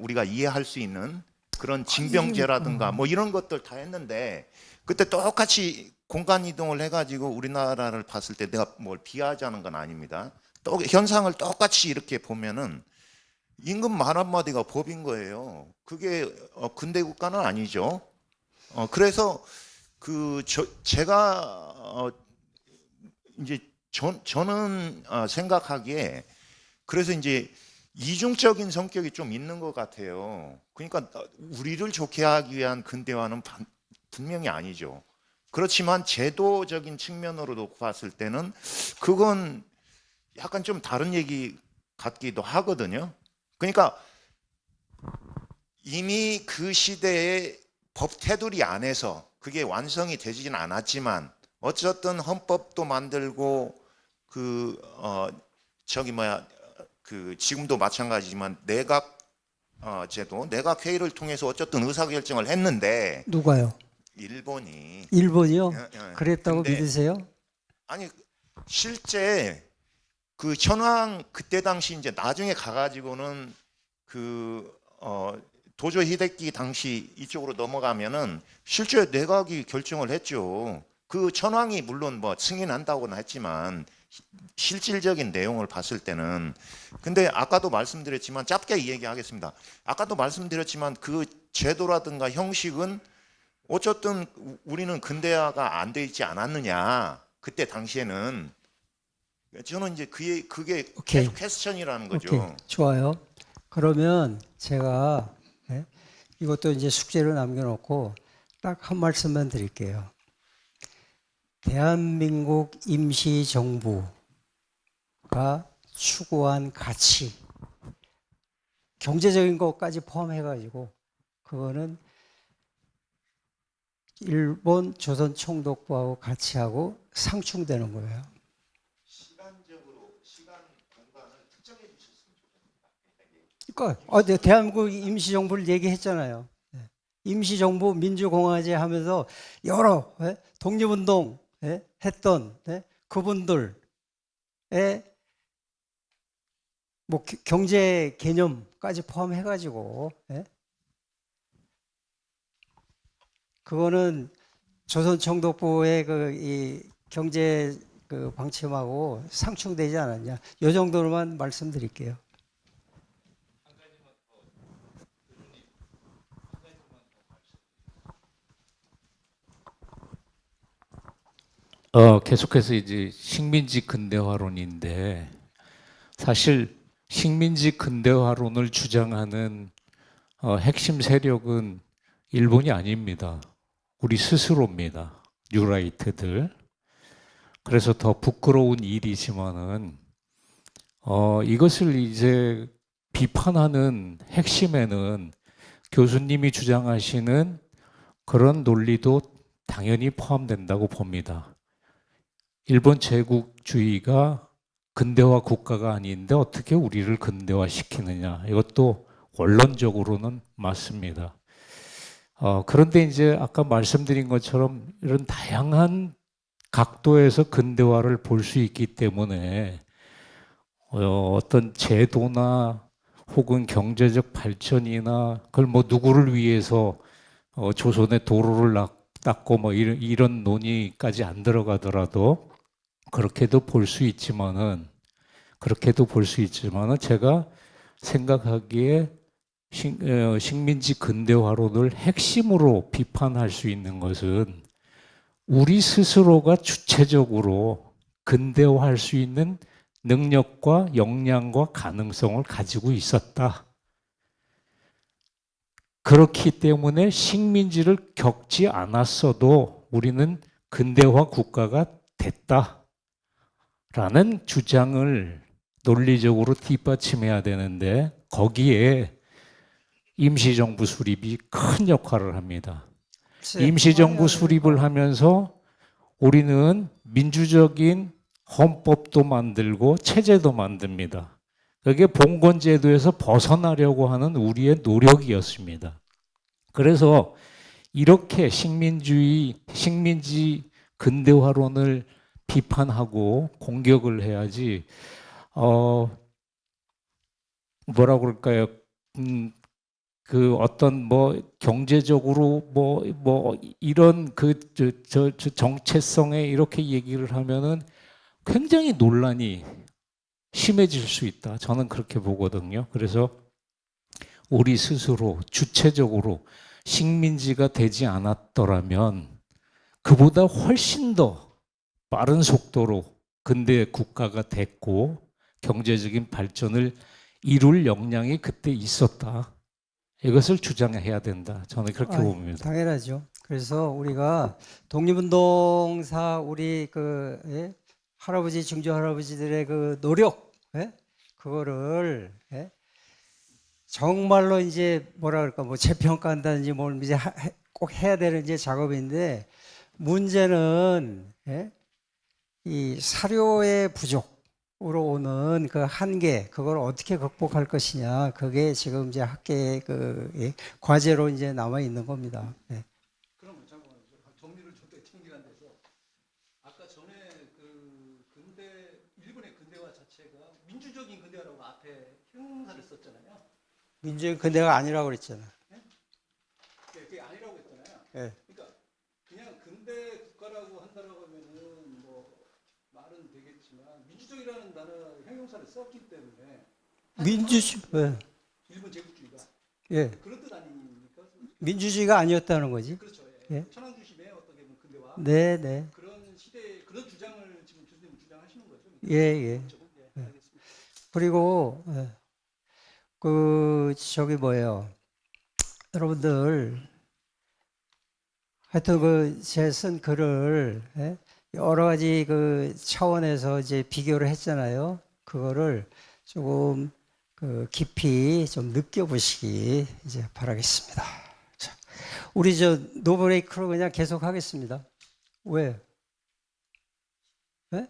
우리가 이해할 수 있는 그런 징병제라든가 이런 것들 다 했는데, 그때 똑같이 공간 이동을 해가지고 우리나라를 봤을 때 내가 뭘 비하하자는 건 아닙니다. 또 현상을 똑같이 이렇게 보면은 임금 말 한마디가 법인 거예요. 그게 근대 국가는 아니죠. 그래서 제가 이제 저는 생각하기에 그래서 이제 이중적인 성격이 좀 있는 것 같아요. 그러니까 우리를 좋게 하기 위한 근대화는 분명히 아니죠. 그렇지만 제도적인 측면으로도 봤을 때는 그건 약간 좀 다른 얘기 같기도 하거든요. 그러니까 이미 그 시대의 법 테두리 안에서 그게 완성이 되지는 않았지만 어쨌든 헌법도 만들고 지금도 마찬가지지만 내각 제도, 내각 회의를 통해서 어쨌든 의사결정을 했는데. 누가요? 일본이요? 그랬다고 근데 믿으세요? 아니 실제 그 천황 그때 당시 이제 나중에 가가지고는 도조 히데키 당시 이쪽으로 넘어가면은 실제 내각이 결정을 했죠. 그 천황이 물론 승인한다고는 했지만 실질적인 내용을 봤을 때는. 근데 아까도 말씀드렸지만 짧게 얘기하겠습니다. 아까도 말씀드렸지만 그 제도라든가 형식은 어쨌든 우리는 근대화가 안 돼 있지 않았느냐 그때 당시에는. 저는 이제 그게 오케이. 계속 퀘스천이라는 거죠. 오케이, 좋아요. 그러면 제가 이것도 이제 숙제로 남겨놓고 딱 한 말씀만 드릴게요. 대한민국 임시정부가 추구한 가치, 경제적인 것까지 포함해가지고 그거는 일본 조선 총독부하고 같이 하고 상충되는 거예요. 시간적으로 시간 공간을 특정해 주셨으면 좋겠습니다. 그러니까 네, 대한민국 임시정부를 얘기했잖아요. 네. 임시정부 민주공화제 하면서 여러 독립운동 했던 그분들의 뭐 경제 개념까지 포함해가지고 그거는 조선 총독부의 그 이 경제 그 방침하고 상충되지 않았냐. 이 정도로만 말씀드릴게요. 계속해서 이제 식민지 근대화론인데 사실 식민지 근대화론을 주장하는 핵심 세력은 일본이 아닙니다. 우리 스스로입니다. 뉴라이트들. 그래서 더 부끄러운 일이지만은 이것을 이제 비판하는 핵심에는 교수님이 주장하시는 그런 논리도 당연히 포함된다고 봅니다. 일본 제국주의가 근대화 국가가 아닌데 어떻게 우리를 근대화시키느냐. 이것도 원론적으로는 맞습니다. 그런데 이제 아까 말씀드린 것처럼 이런 다양한 각도에서 근대화를 볼 수 있기 때문에 어떤 제도나 혹은 경제적 발전이나 그걸 뭐 누구를 위해서 조선의 도로를 닦고 뭐 이런 논의까지 안 들어가더라도 그렇게도 볼 수 있지만은 제가 생각하기에 식민지 근대화론을 핵심으로 비판할 수 있는 것은 우리 스스로가 주체적으로 근대화할 수 있는 능력과 역량과 가능성을 가지고 있었다. 그렇기 때문에 식민지를 겪지 않았어도 우리는 근대화 국가가 됐다라는 주장을 논리적으로 뒷받침해야 되는데 거기에 임시정부 수립이 큰 역할을 합니다. 임시정부 수립을 하면서 우리는 민주적인 헌법도 만들고 체제도 만듭니다. 그게 봉건제도에서 벗어나려고 하는 우리의 노력이었습니다. 그래서 이렇게 식민지 근대화론을 비판하고 공격을 해야지 뭐라고 그럴까요? 그 어떤 뭐 경제적으로 뭐 이런 저 정체성에 이렇게 얘기를 하면은 굉장히 논란이 심해질 수 있다. 저는 그렇게 보거든요. 그래서 우리 스스로 주체적으로 식민지가 되지 않았더라면 그보다 훨씬 더 빠른 속도로 근대 국가가 됐고 경제적인 발전을 이룰 역량이 그때 있었다. 이것을 주장해야 된다. 저는 그렇게 봅니다. 당연하죠. 그래서 우리가 독립운동사 우리 할아버지 증조 할아버지들의 그 노력, 그거를 정말로 이제 뭐라 그럴까 뭐 재평가한다든지 뭘 이제 꼭 해야 되는 이제 작업인데 문제는 이 사료의 부족으로 오는 그 한계 그걸 어떻게 극복할 것이냐 그게 지금 이제 학계의 과제로 이제 남아 있는 겁니다. 그러면 잠깐만요. 정리를 좀 더 챙기는 데서 아까 전에 일본의 근대화 자체가 민주적인 근대화라고 앞에 형용사를 썼잖아요. 민주주의 근대가 아니라고 그랬잖아. 그게 아니라고 했잖아요. 예. 그러니까 그냥 근대 국가라고 한다라고 하면은 뭐 말은 되겠지만 민주적이라는 단어 형용사를 썼기 때문에 민주주의, 일본 제국주의가 예, 그런 뜻 아닙니까? 민주주의가 아니었다는 거지. 그렇죠. 예. 천황주심의 어떻게 보면 근대화 네, 네, 그런 시대 그런 주장을 지금 교수님 주장하시는 거죠. 예, 예. 알겠습니다. 그리고 저기 뭐예요, 여러분들 하여튼 제 쓴 글을 여러 가지 차원에서 이제 비교를 했잖아요. 그거를 조금 깊이 좀 느껴보시기 이제 바라겠습니다. 자, 우리 저 노브레이크로 그냥 계속 하겠습니다. 왜? 네?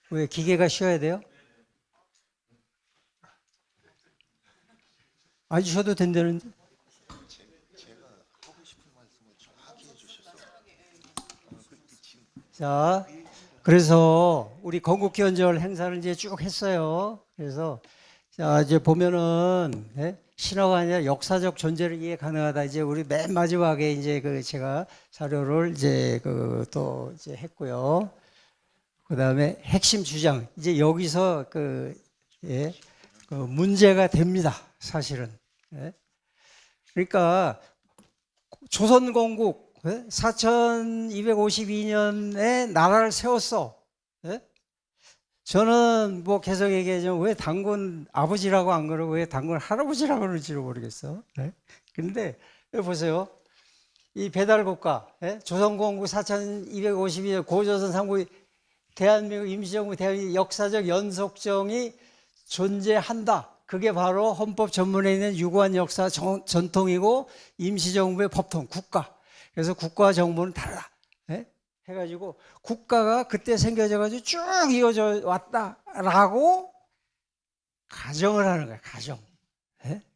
왜 기계가 쉬어야 돼요? 안 쉬어도 된다는데. 자, 그래서 우리 건국기원절 행사를 이제 쭉 했어요. 그래서 자 이제 보면은 신화가 아니라 역사적 존재를 이해 가능하다. 이제 우리 맨 마지막에 이제 그 제가 자료를 이제 그 또 이제 했고요. 그 다음에 핵심 주장 이제 여기서 그 문제가 됩니다. 사실은. 그러니까 조선 건국 4252년에 나라를 세웠어. 저는 뭐 계속 얘기하지만 왜 당군 아버지라고 안 그러고 왜 당군 할아버지라고 그러는지를 모르겠어. 그런데 여기 보세요. 이 배달국가 조선건국 4252년 고조선 삼국 대한민국 임시정부 대한민국 역사적 연속성이 존재한다. 그게 바로 헌법 전문에 있는 유구한 역사 전통이고 임시정부의 법통 국가. 그래서 국가와 정부는 달라. 해가지고 국가가 그때 생겨져가지고 쭉 이어져 왔다라고 가정을 하는 거야.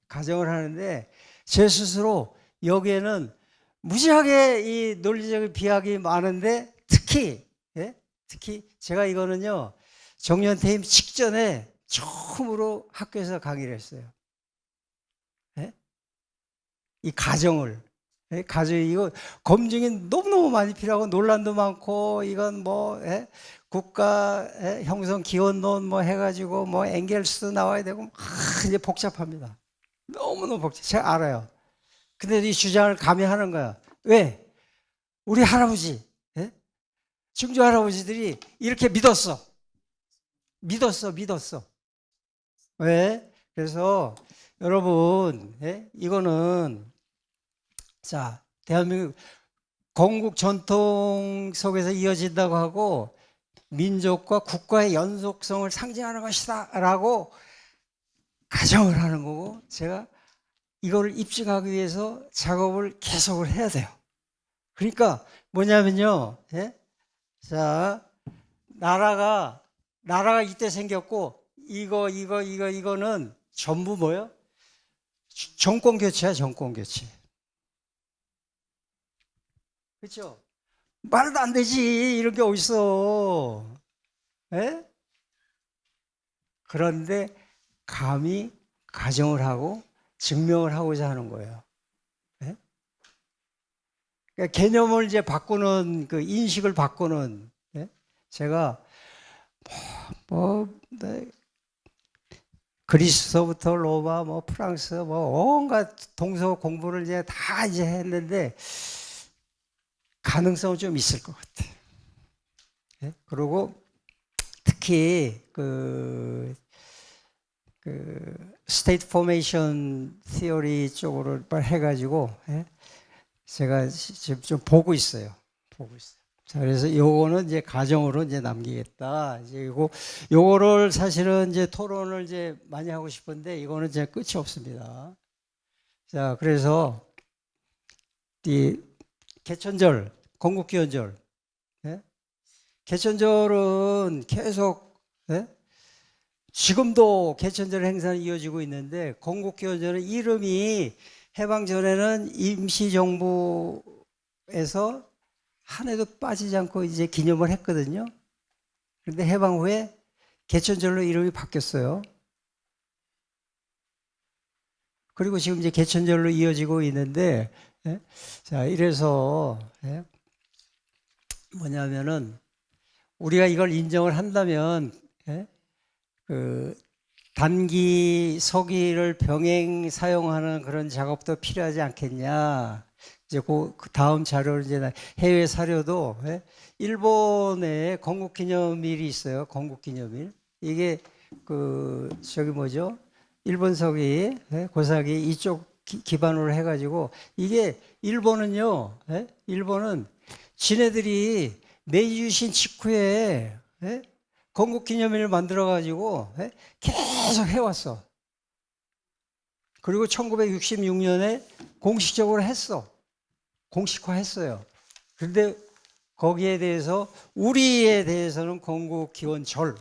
가정을 하는데 제 스스로 여기에는 무지하게 이 논리적인 비약이 많은데 특히 제가 이거는요 정년퇴임 직전에 처음으로 학교에서 강의를 했어요. 이 가정을. 이거 검증이 너무너무 많이 필요하고 논란도 많고 이건 뭐 국가 형성 기원론 뭐 해가지고 뭐 엥겔스도 나와야 되고 이제 복잡합니다. 너무너무 복잡해. 제가 알아요. 근데 이 주장을 감히 하는 거야. 왜? 우리 할아버지, 증조 할아버지들이 이렇게 믿었어. 왜? 그래서 여러분, 이거는 자, 대한민국 건국 전통 속에서 이어진다고 하고 민족과 국가의 연속성을 상징하는 것이다 라고 가정을 하는 거고 제가 이거를 입증하기 위해서 작업을 계속을 해야 돼요. 그러니까 뭐냐면요. 자, 나라가 이때 생겼고 이거는 전부 뭐예요? 정권 교체야, 정권 교체. 그렇죠? 말도 안 되지. 이런 게 어딨어. 그런데 감히 가정을 하고 증명을 하고자 하는 거예요. 그러니까 개념을 이제 바꾸는 그 인식을 바꾸는 제가 그리스서부터 로마, 뭐 프랑스, 뭐 온갖 동서 공부를 이제 다 이제 했는데 가능성은 좀 있을 것 같아. 그리고 특히 그 스테이트 포메이션 티어리 쪽으로 해가지고 제가 지금 좀 보고 있어요. 자, 그래서 요거는 이제 가정으로 이제 남기겠다. 이제 요거를 사실은 이제 토론을 이제 많이 하고 싶은데 이거는 이제 끝이 없습니다. 자, 그래서 이 개천절, 건국기원절. 개천절은 계속 지금도 개천절 행사는 이어지고 있는데 건국기원절은 이름이 해방 전에는 임시정부에서 한 해도 빠지지 않고 이제 기념을 했거든요. 그런데 해방 후에 개천절로 이름이 바뀌었어요. 그리고 지금 이제 개천절로 이어지고 있는데, 자, 이래서, 뭐냐면은, 우리가 이걸 인정을 한다면, 그, 단기, 서기를 병행 사용하는 그런 작업도 필요하지 않겠냐. 이제 그 다음 자료를 이제 해외 사료도 일본에 건국기념일이 있어요. 건국기념일. 이게 그 저기 뭐죠? 일본 서기, 고사기 이쪽 기반으로 해가지고 이게 일본은요. 일본은 지네들이 메이지 유신 직후에 건국기념일을 만들어가지고 계속 해왔어. 그리고 1966년에 공식적으로 했어. 공식화했어요. 그런데 거기에 대해서 우리에 대해서는 건국기원절로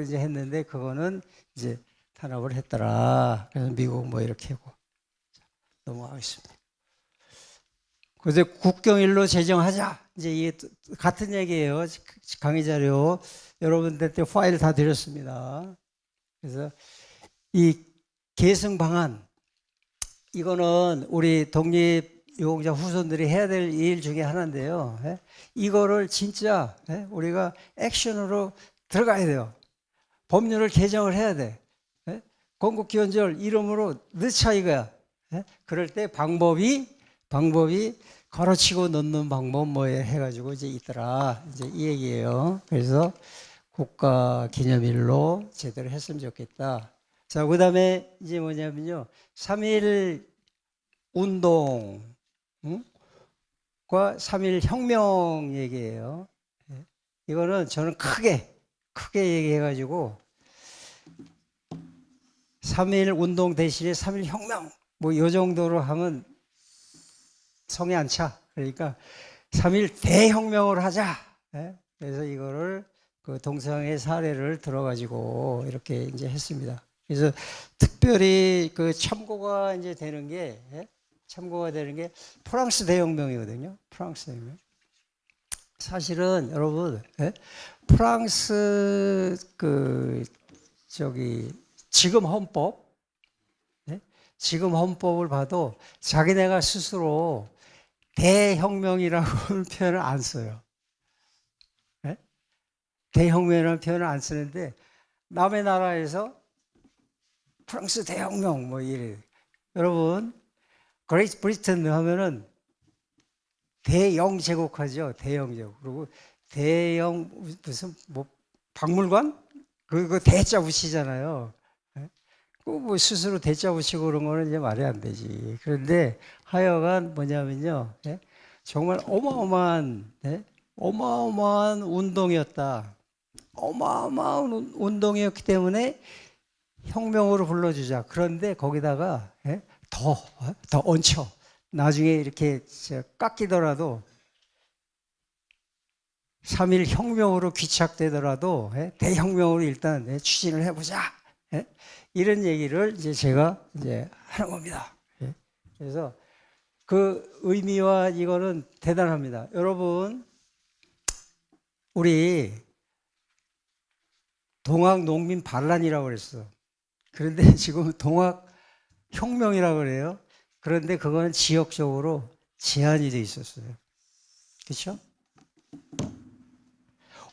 이제 했는데 그거는 이제 탄압을 했더라. 그래서 미국 뭐 이렇게 하고 넘어가겠습니다. 그래서 국경일로 제정하자. 이제 이게 같은 얘기예요. 강의 자료 여러분들한테 파일 다 드렸습니다. 그래서 이 계승 방안 이거는 우리 독립유공자 후손들이 해야 될 일 중에 하나인데요. 이거를 진짜 우리가 액션으로 들어가야 돼요. 법률을 개정을 해야 돼. 건국기원절 이름으로 넣자 이거야. 그럴 때 방법이 걸어치고 넣는 방법 뭐 해가지고 이제 있더라. 이제 이 얘기예요. 그래서 국가 기념일로 제대로 했으면 좋겠다. 자, 그 다음에 이제 뭐냐면요. 3.1 운동, 과 3.1 혁명 얘기예요. 이거는 저는 크게 얘기해가지고 3.1 운동 대신에 3.1 혁명 뭐 이 정도로 하면 성에 안 차. 그러니까 3.1 대혁명을 하자. 그래서 이거를 그 동서양의 사례를 들어가지고 이렇게 이제 했습니다. 그래서 특별히 그 참고가 이제 되는 게 프랑스 대혁명이거든요. 프랑스 대혁명. 사실은 여러분 프랑스 지금 헌법을 봐도 자기네가 스스로 대혁명이라고는 표현을 안 써요. 대혁명이라는 표현을 안 쓰는데 남의 나라에서 프랑스 대혁명 뭐 이래. 여러분 그레이트 브리튼 하면은 대영 제국하죠. 대영 제국. 그리고 대영 무슨 뭐 박물관 그거 대자 붙이잖아요. 뭐 스스로 대자 붙이고 그런 거는 이제 말이 안 되지. 그런데 하여간 뭐냐면요. 정말 어마어마한 운동이었다. 어마어마한 운동이었기 때문에 혁명으로 불러주자. 그런데 거기다가 더 얹혀. 나중에 이렇게 깎이더라도 3.1 혁명으로 귀착되더라도 대혁명으로 일단 추진을 해보자. 이런 얘기를 이제 제가 이제 하는 겁니다. 그래서 그 의미와 이거는 대단합니다. 여러분, 우리 동학 농민 반란이라고 그랬어. 그런데 지금 동학 혁명이라고 그래요. 그런데 그거는 지역적으로 제한이 돼 있었어요. 그렇죠?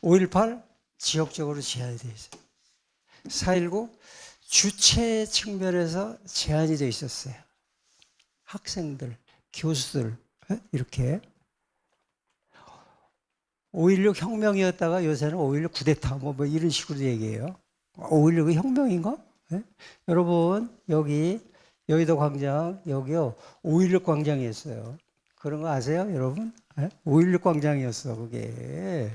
5.18 지역적으로 제한이 돼 있어요. 4.19 주체 측면에서 제한이 돼 있었어요. 학생들, 교수들 이렇게 5.16 혁명이었다가 요새는 5.16 쿠데타 뭐 이런 식으로 얘기해요. 5.16이 혁명인가? 여러분 여기 여의도 광장 여기요 5.16 광장이었어요. 그런 거 아세요, 여러분? 5.16 광장이었어 그게.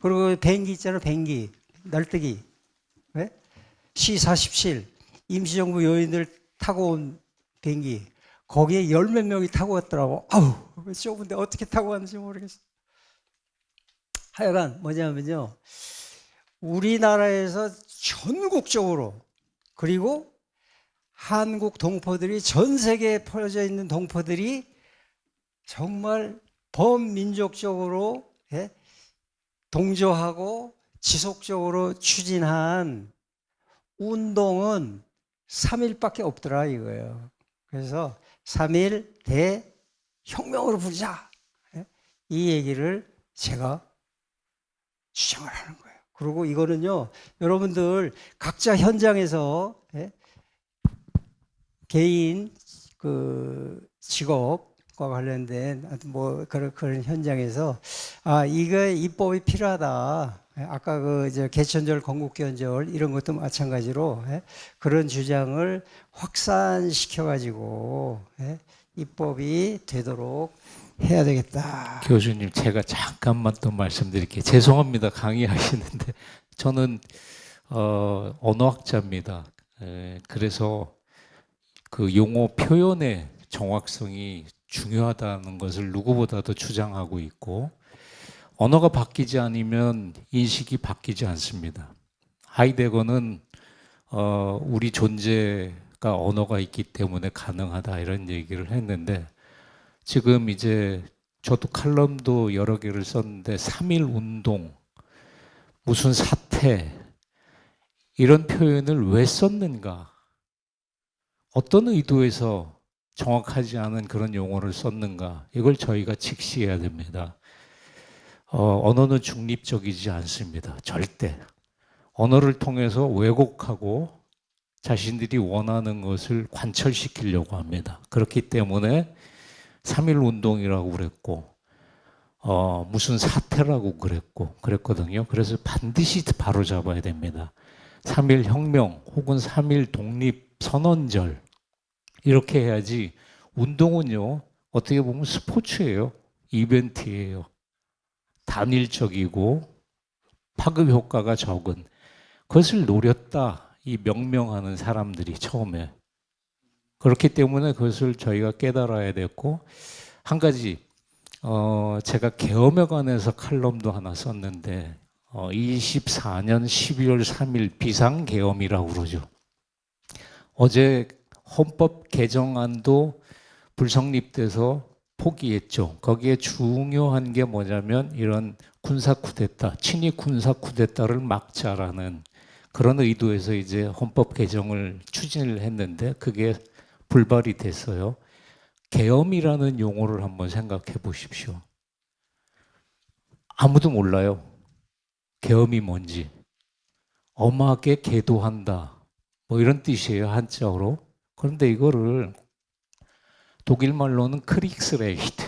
그리고 비행기 있잖아요, 비행기 날뜨기. C-47 임시정부 요인들 타고 온 비행기 거기에 10몇 명이 타고 왔더라고. 아우 좁은데 어떻게 타고 왔는지 모르겠어. 하여간 뭐냐면요, 우리나라에서 전국적으로 그리고 한국 동포들이 전 세계에 퍼져 있는 동포들이 정말 범민족적으로 동조하고 지속적으로 추진한 운동은 3.1밖에 없더라 이거예요. 그래서 3.1 대혁명으로 부르자. 이 얘기를 제가 주장을 하는 거예요. 그리고 이거는요, 여러분들 각자 현장에서 개인 그 직업과 관련된 뭐 그런 현장에서 이거 입법이 필요하다. 아까 그 개천절, 건국기원절 이런 것도 마찬가지로 그런 주장을 확산시켜 가지고 입법이 되도록 해야 되겠다. 교수님, 제가 잠깐만 또 말씀드릴게요. 죄송합니다. 강의하시는데 저는 언어학자입니다. 그래서 그 용어 표현의 정확성이 중요하다는 것을 누구보다도 주장하고 있고, 언어가 바뀌지 않으면 인식이 바뀌지 않습니다. 하이데거는 우리 존재가 언어가 있기 때문에 가능하다 이런 얘기를 했는데, 지금 이제 저도 칼럼도 여러 개를 썼는데 3.1 운동, 무슨 사태 이런 표현을 왜 썼는가? 어떤 의도에서 정확하지 않은 그런 용어를 썼는가? 이걸 저희가 직시해야 됩니다. 언어는 중립적이지 않습니다. 절대. 언어를 통해서 왜곡하고 자신들이 원하는 것을 관철시키려고 합니다. 그렇기 때문에 3.1 운동이라고 그랬고, 무슨 사태라고 그랬거든요. 그래서 반드시 바로잡아야 됩니다. 3.1 혁명 혹은 3.1 독립 선언절, 이렇게 해야지. 운동은요, 어떻게 보면 스포츠예요. 이벤트예요. 단일적이고 파급 효과가 적은, 그것을 노렸다, 이 명명하는 사람들이 처음에. 그렇기 때문에 그것을 저희가 깨달아야 됐고, 한 가지 제가 계엄에 관해서 칼럼도 하나 썼는데 24년 12월 3일 비상계엄이라고 그러죠. 어제 헌법 개정안도 불성립돼서 포기했죠. 거기에 중요한 게 뭐냐면 이런 군사 쿠데타, 친위 군사 쿠데타를 막자라는 그런 의도에서 이제 헌법 개정을 추진을 했는데 그게 불발이 됐어요. 계엄이라는 용어를 한번 생각해 보십시오. 아무도 몰라요. 계엄이 뭔지. 엄하게 계도한다, 뭐 이런 뜻이에요, 한자어로. 그런데 이거를 독일 말로는 크릭스레히트,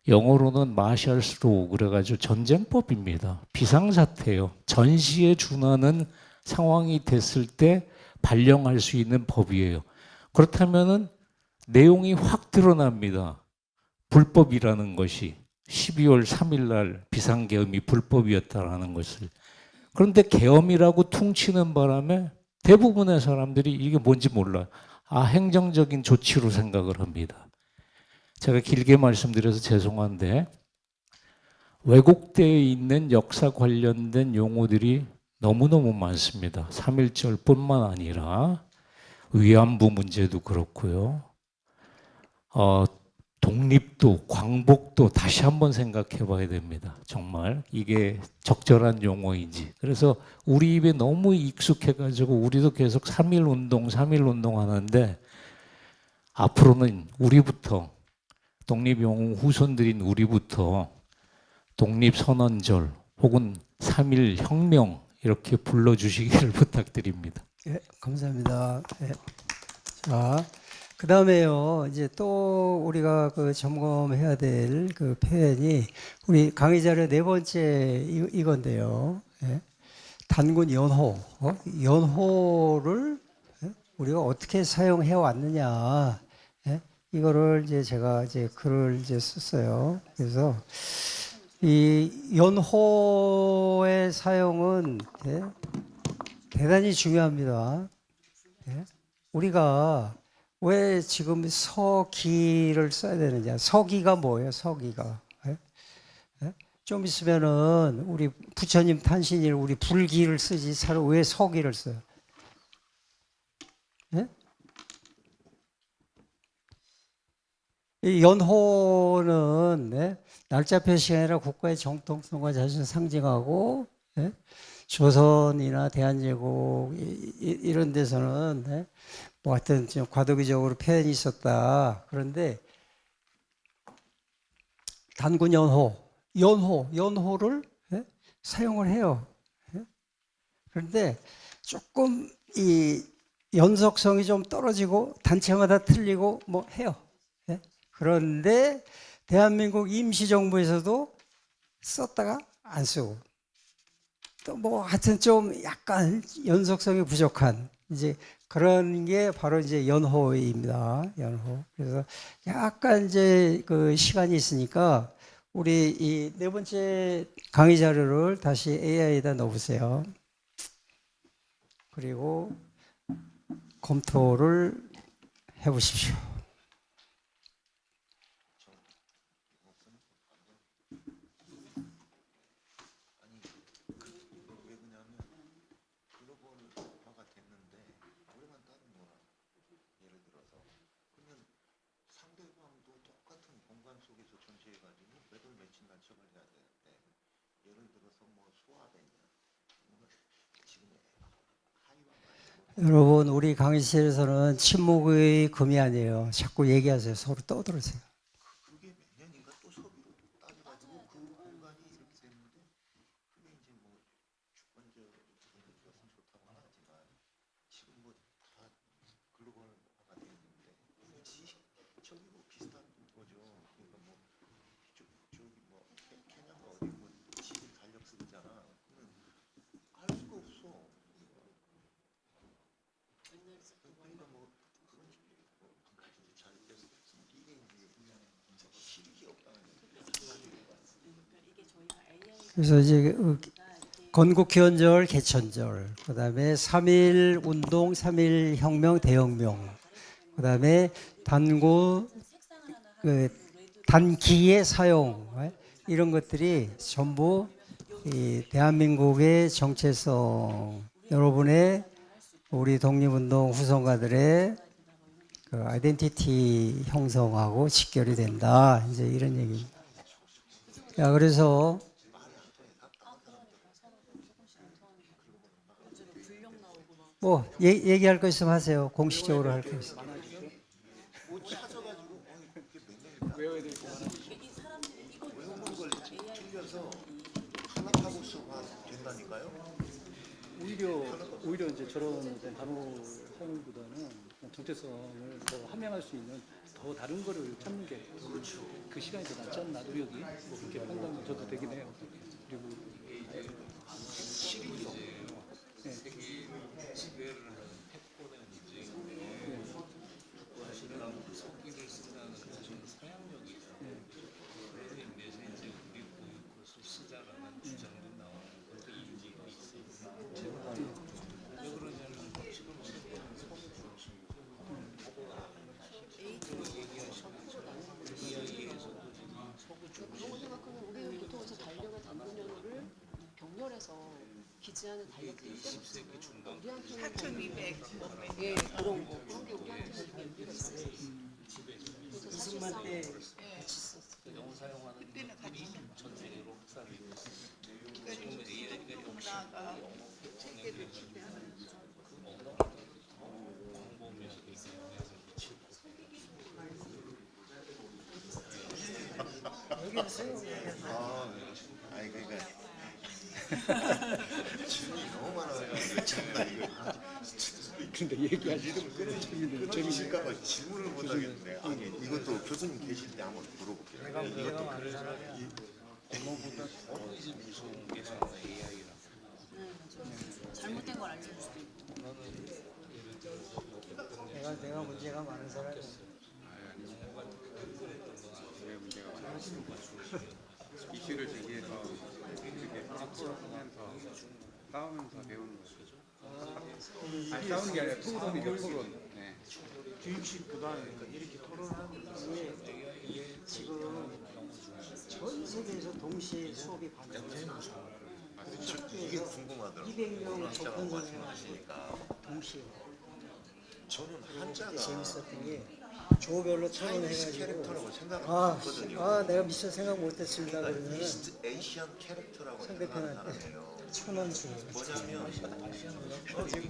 영어로는 마샬스로우, 그래가지고 전쟁법입니다. 비상사태예요. 전시에 준하는 상황이 됐을 때 발령할 수 있는 법이에요. 그렇다면은 내용이 확 드러납니다. 불법이라는 것이. 12월 3일 날 비상계엄이 불법이었다라는 것을. 그런데 계엄이라고 퉁치는 바람에 대부분의 사람들이 이게 뭔지 몰라요. 행정적인 조치로 생각을 합니다. 제가 길게 말씀드려서 죄송한데, 왜곡되어 있는 역사 관련된 용어들이 너무너무 많습니다. 3.1절뿐만 아니라 위안부 문제도 그렇고요. 독립도, 광복도 다시 한번 생각해 봐야 됩니다. 정말 이게 적절한 용어인지. 그래서 우리 입에 너무 익숙해가지고 우리도 계속 3.1 운동, 3.1 운동 하는데, 앞으로는 우리부터, 독립영웅 후손들인 우리부터 독립선언절 혹은 3.1 혁명 이렇게 불러주시기를 부탁드립니다. 예, 감사합니다. 예. 자, 그 다음에요, 이제 또 우리가 그 점검해야 될 그 표현이 우리 강의 자료 네 번째 이건데요. 예. 단군 연호, 연호를 우리가 어떻게 사용해 왔느냐. 예. 이거를 이제 제가 이제 글을 이제 썼어요. 그래서 이 연호의 사용은 대단히 중요합니다. 우리가 왜 지금 서기를 써야 되느냐? 서기가 뭐예요? 서기가. 좀 있으면은 우리 부처님 탄신일 우리 불기를 쓰지 왜 서기를 써요? 이 연호는 날짜 표시가 아니라 국가의 정통성과 자신을 상징하고, 조선이나 대한제국 이런 데서는 뭐 하여튼 좀 과도기적으로 표현이 있었다. 그런데 단군 연호를 사용을 해요. 그런데 조금 이 연속성이 좀 떨어지고 단체마다 틀리고 뭐 해요. 그런데 대한민국 임시정부에서도 썼다가 안 쓰고, 또 뭐 하여튼 좀 약간 연속성이 부족한 이제 그런 게 바로 이제 연호입니다. 연호. 그래서 약간 이제 그 시간이 있으니까 우리 이 네 번째 강의 자료를 다시 AI에다 넣어보세요. 그리고 검토를 해보십시오. 여러분, 우리 강의실에서는 침묵의 금이 아니에요. 자꾸 얘기하세요. 서로 떠들으세요. 그래서 이제 건국기원절, 개천절, 그다음에 3.1 운동, 3.1 혁명, 대혁명, 그다음에 단기의 사용, 이런 것들이 전부 이 대한민국의 정체성, 여러분의 우리 독립운동 후손가들의 그 아이덴티티 형성하고 직결이 된다. 이제 이런 얘기입니다. 야, 그래서 뭐 얘기할 거 있으면 하세요. 공식적으로 할 거 있으면. 오히려 이제 저런 단어 사용보다는 정체성을 더 함양할 수 있는 더 다른 거를 찾는 게 그 시간이 더 낫지 않나 노력이 뭐 그렇게 판단이 저도 되긴 해요. 그리고 병렬에서 기지하는 달력들이 4,200 예, 그런 거. 그런 게 우리한테는 의미가 있어요. 그래서 사실상 그때는 같이 그러니까 지금 문화가 세계를 지배하면서 아니 그러니까 너무 많아가지고 참나 이거 근데 얘기하시는 건 재밌을까봐 질문을 못 하겠는데 아니 이것도 교수님 계실 때 한번 물어볼게요. 이것도 잘못된 걸 알려줄 수도 있고. 내가 문제가 많은 사람이야. 이슈를 제기해서 이렇게 합쳐하면서 싸우면서 배우는 거죠. 아니 싸우는 게 아니라 토론이죠, 토론. 네. 주입식보다는 이렇게 토론하는 게 지금 전 세계에서 동시에 수업이 가능해요. 이게 궁금하더라고요. 200명 한자로 접근을 말씀하시니까 동시에. 저는 한자가 재밌었던 게 조별로 차이니스 토론해가지고 캐릭터라고 생각을 했거든요. 내가 미처 생각 못했습니다. 그러니까 그러면 이스트 에이시안 캐릭터라고 생각하는 상대편한테 사람이에요. 1,000원 주고 뭐냐면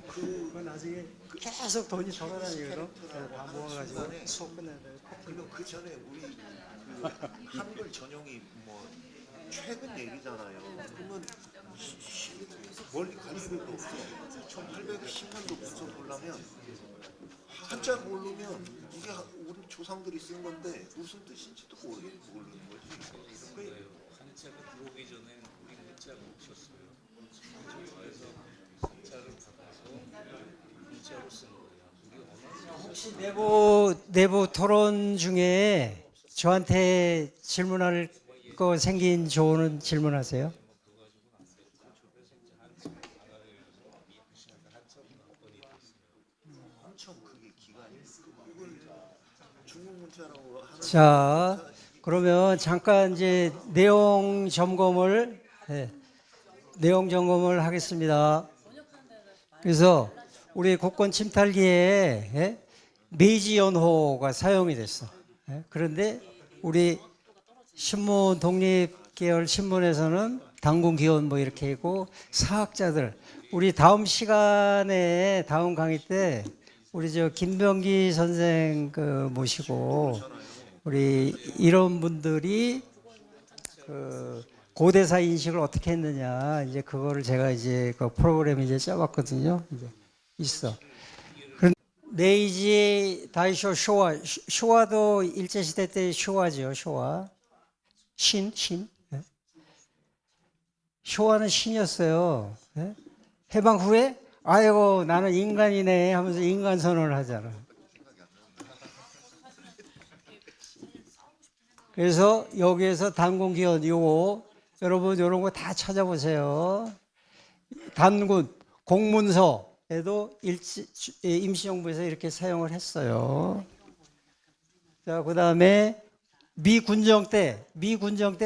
그 나중에 계속 돈이 돌아다니거든. 캐릭터라고 다 하는 모아가지고 순간에 수업 끝나다 그리고 그 전에 우리 그 한글 전용이 뭐 최근 얘기잖아요. 그러면 멀리 갈 필요도 없어. 1810년도부터 보려면 한자 모르면 이게 우리 조상들이 쓴 건데 무슨 뜻인지도 모르는 거지. 한자가 들어오기 전에 우리 문자가 없었어요. 그래서 한자를 받아서 문자로 쓴 거예요. 우리 언어는 혹시 내부 토론 중에 저한테 질문할 거 생긴 조언은 질문하세요. 자, 그러면 잠깐 이제 내용 점검을 하겠습니다. 그래서 우리 국권 침탈기에 메이지 연호가 사용이 됐어. 그런데 우리 신문 독립계열 신문에서는 당군 기원 뭐 이렇게 있고 사학자들 우리 다음 시간에 다음 강의 때 우리 저 김병기 선생 그 모시고 우리 이런 분들이 그 고대사 인식을 어떻게 했느냐 이제 그거를 제가 이제 그 프로그램 이제 짜봤거든요. 이제 있어. 메이지 다이쇼 쇼와도 일제 시대 때 쇼와죠. 쇼와 신. 예. 쇼와는 신이었어요. 예? 해방 후에 아이고 나는 인간이네 하면서 인간 선언을 하잖아. 그래서 여기에서 단군 기원 요거 여러분 이런 거 다 찾아보세요. 단군 공문서에도 임시정부에서 이렇게 사용을 했어요. 자, 그다음에 미군정 때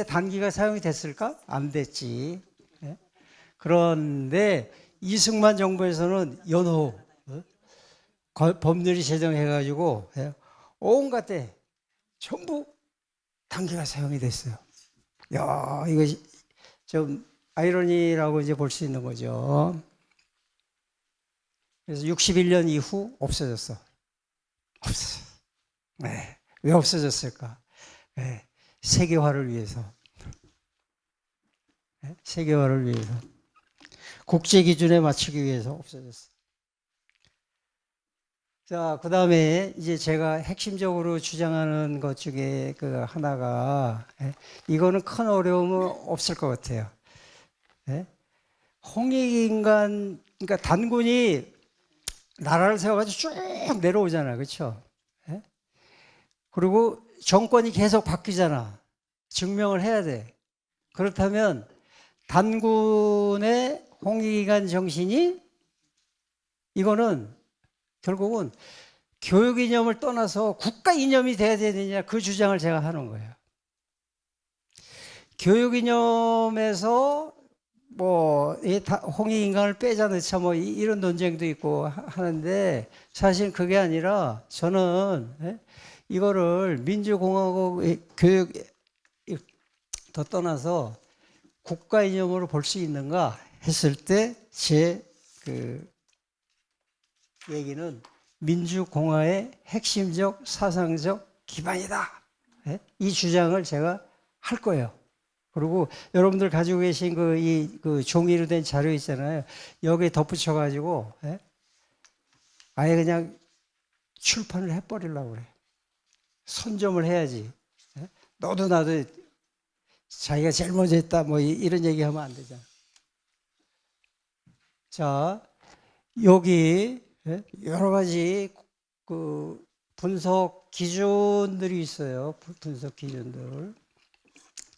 단기가 사용이 됐을까? 안 됐지. 예? 그런데 이승만 정부에서는 연호 법률이 제정해가지고 온갖 때 전부 단기가 사용이 됐어요. 야, 이거 좀 아이러니라고 이제 볼 수 있는 거죠. 그래서 61년 이후 없어졌어. 없어졌어. 네. 왜 없어졌을까? 네. 세계화를 위해서. 네. 세계화를 위해서. 국제 기준에 맞추기 위해서 없어졌어. 자, 그 다음에 이제 제가 핵심적으로 주장하는 것 중에 그 하나가, 이거는 큰 어려움은 없을 것 같아요. 홍익인간, 그러니까 단군이 나라를 세워가지고 쭉 내려오잖아. 그렇죠? 그리고 정권이 계속 바뀌잖아. 증명을 해야 돼. 그렇다면 단군의 홍익인간 정신이 이거는 결국은 교육 이념을 떠나서 국가 이념이 돼야 되느냐 그 주장을 제가 하는 거예요. 교육 이념에서 뭐 홍익인간을 빼자 넣자 뭐 이런 논쟁도 있고 하는데 사실 그게 아니라 저는 이거를 민주공화국 교육 더 떠나서 국가 이념으로 볼 수 있는가 했을 때 제 그 얘기는 민주공화의 핵심적 사상적 기반이다. 이 주장을 제가 할 거예요. 그리고 여러분들 가지고 계신 그 종이로 된 자료 있잖아요. 여기에 덧붙여가지고 아예 그냥 출판을 해버리려고 그래. 선점을 해야지. 너도 나도 자기가 제일 먼저 했다 뭐 이런 얘기하면 안 되잖아. 자, 여기 여러 가지 그 분석 기준들이 있어요. 분석 기준들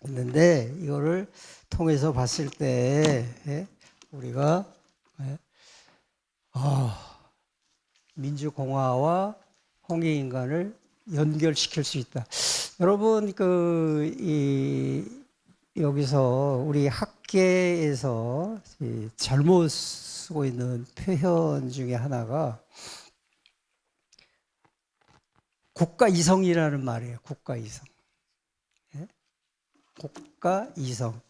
있는데 이거를 통해서 봤을 때 우리가 민주공화와 홍익인간을 연결시킬 수 있다. 여러분 여기서 우리 학계에서 잘못 쓰고 있는 표현 중에 하나가 국가이성이라는 말이에요. 국가이성. 국가이성.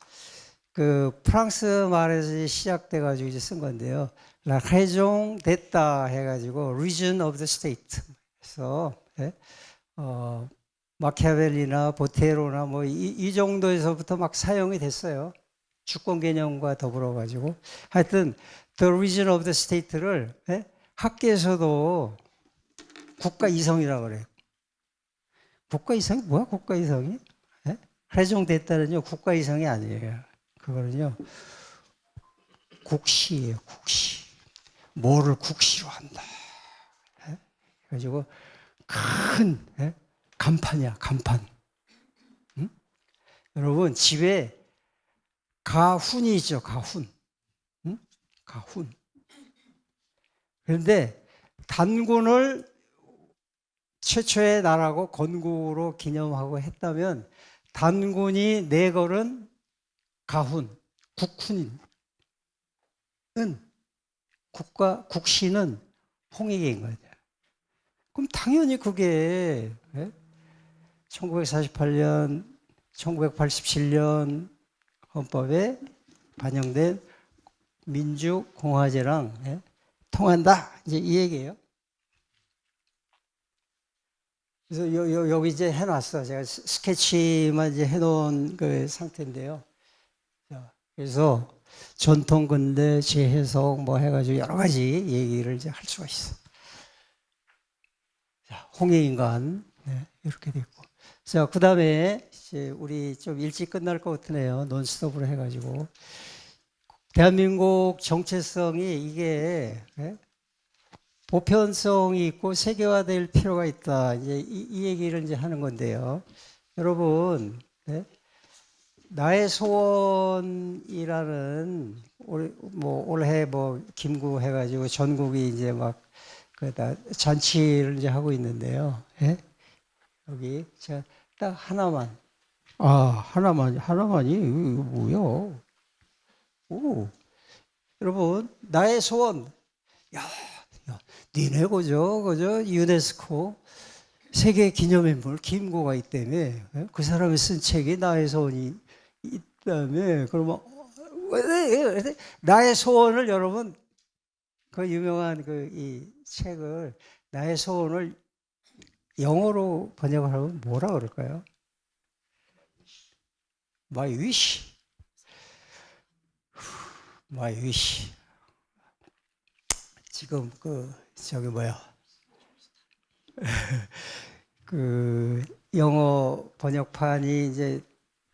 그 프랑스 말에서 시작돼 가지고 이제 쓴 건데요. La raison d'être 해가지고 region of the state. 그래서 마키아벨리나 보테로나 뭐 이 정도에서부터 막 사용이 됐어요. 주권 개념과 더불어 가지고 하여튼 the region of the state를 학계에서도 국가 이성이라고 그래요. 국가 이성이 뭐야? 국가 이성이? 해종됐다는요 국가 이성이 아니에요. 그거는요 국시예요. 국시. 뭐를 국시로 한다. 그래가지고 큰 간판이야. 간판. 응? 여러분 집에 가훈이 있죠. 가훈. 응? 가훈. 그런데 단군을 최초의 나라고 건국으로 기념하고 했다면 단군이 내걸은 가훈, 국훈은 국시는 홍익인 거죠. 그럼 당연히 그게 1948년, 1987년 헌법에 반영된 민주공화제랑 통한다. 이제 이 얘기예요. 그래서 여기 이제 해놨어. 제가 스케치만 이제 해놓은 그 상태인데요. 자, 그래서 전통 근대 재해석 뭐 해가지고 여러 가지 얘기를 이제 할 수가 있어. 자, 홍해인간 이렇게 됐고. 자, 그 다음에 이제 우리 좀 일찍 끝날 것 같으네요. 논스톱으로 해가지고. 대한민국 정체성이 이게 보편성이 있고 세계화될 필요가 있다. 이제 이 얘기를 이제 하는 건데요. 여러분, 나의 소원이라는 올해 뭐 김구 해가지고 전국이 이제 막 그다 잔치를 이제 하고 있는데요. 여기 제가 딱 하나만, 하나만이 이거 뭐야? 오, 여러분, 나의 소원. 야, 니네 그죠? 유네스코 세계 기념인물 김구가 있다며. 그 사람이 쓴 책이 나의 소원이 있다며. 그러면 나의 소원을 여러분 그 유명한 그 이 책을 나의 소원을 영어로 번역을 하면 뭐라 그럴까요? My wish. My wish. 지금 저기 뭐야? 그 영어 번역판이 이제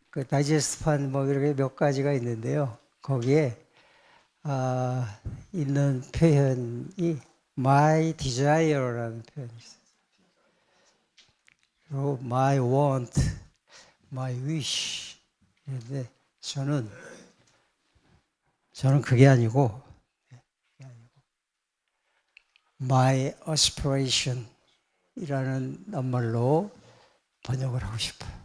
그 다이제스트판 뭐 이렇게 몇 가지가 있는데요. 거기에 있는 표현이 my desire라는 표현이 있어요. 그리고 my want, my wish. 그런데 저는 그게 아니고 my aspiration 이라는 낱말로 번역을 하고 싶어요.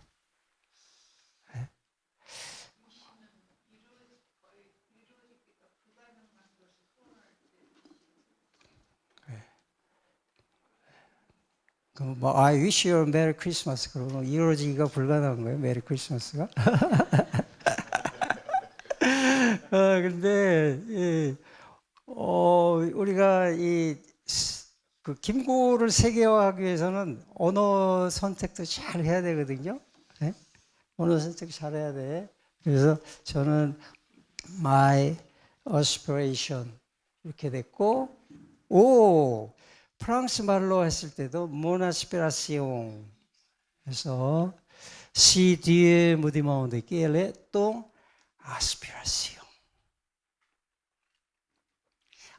뭐 I wish you a Merry Christmas 그러면 이루어지기가 불가능한 거예요. 메리 크리스마스가. 근데 우리가 그 김구를 세계화하기 위해서는 언어 선택도 잘 해야 되거든요. 네? 언어 선택 잘 해야 돼. 그래서 저는 my aspiration 이렇게 됐고, 프랑스 말로 했을 때도 mon aspiration 해서 si Dieu me demande quelle est ton aspiration.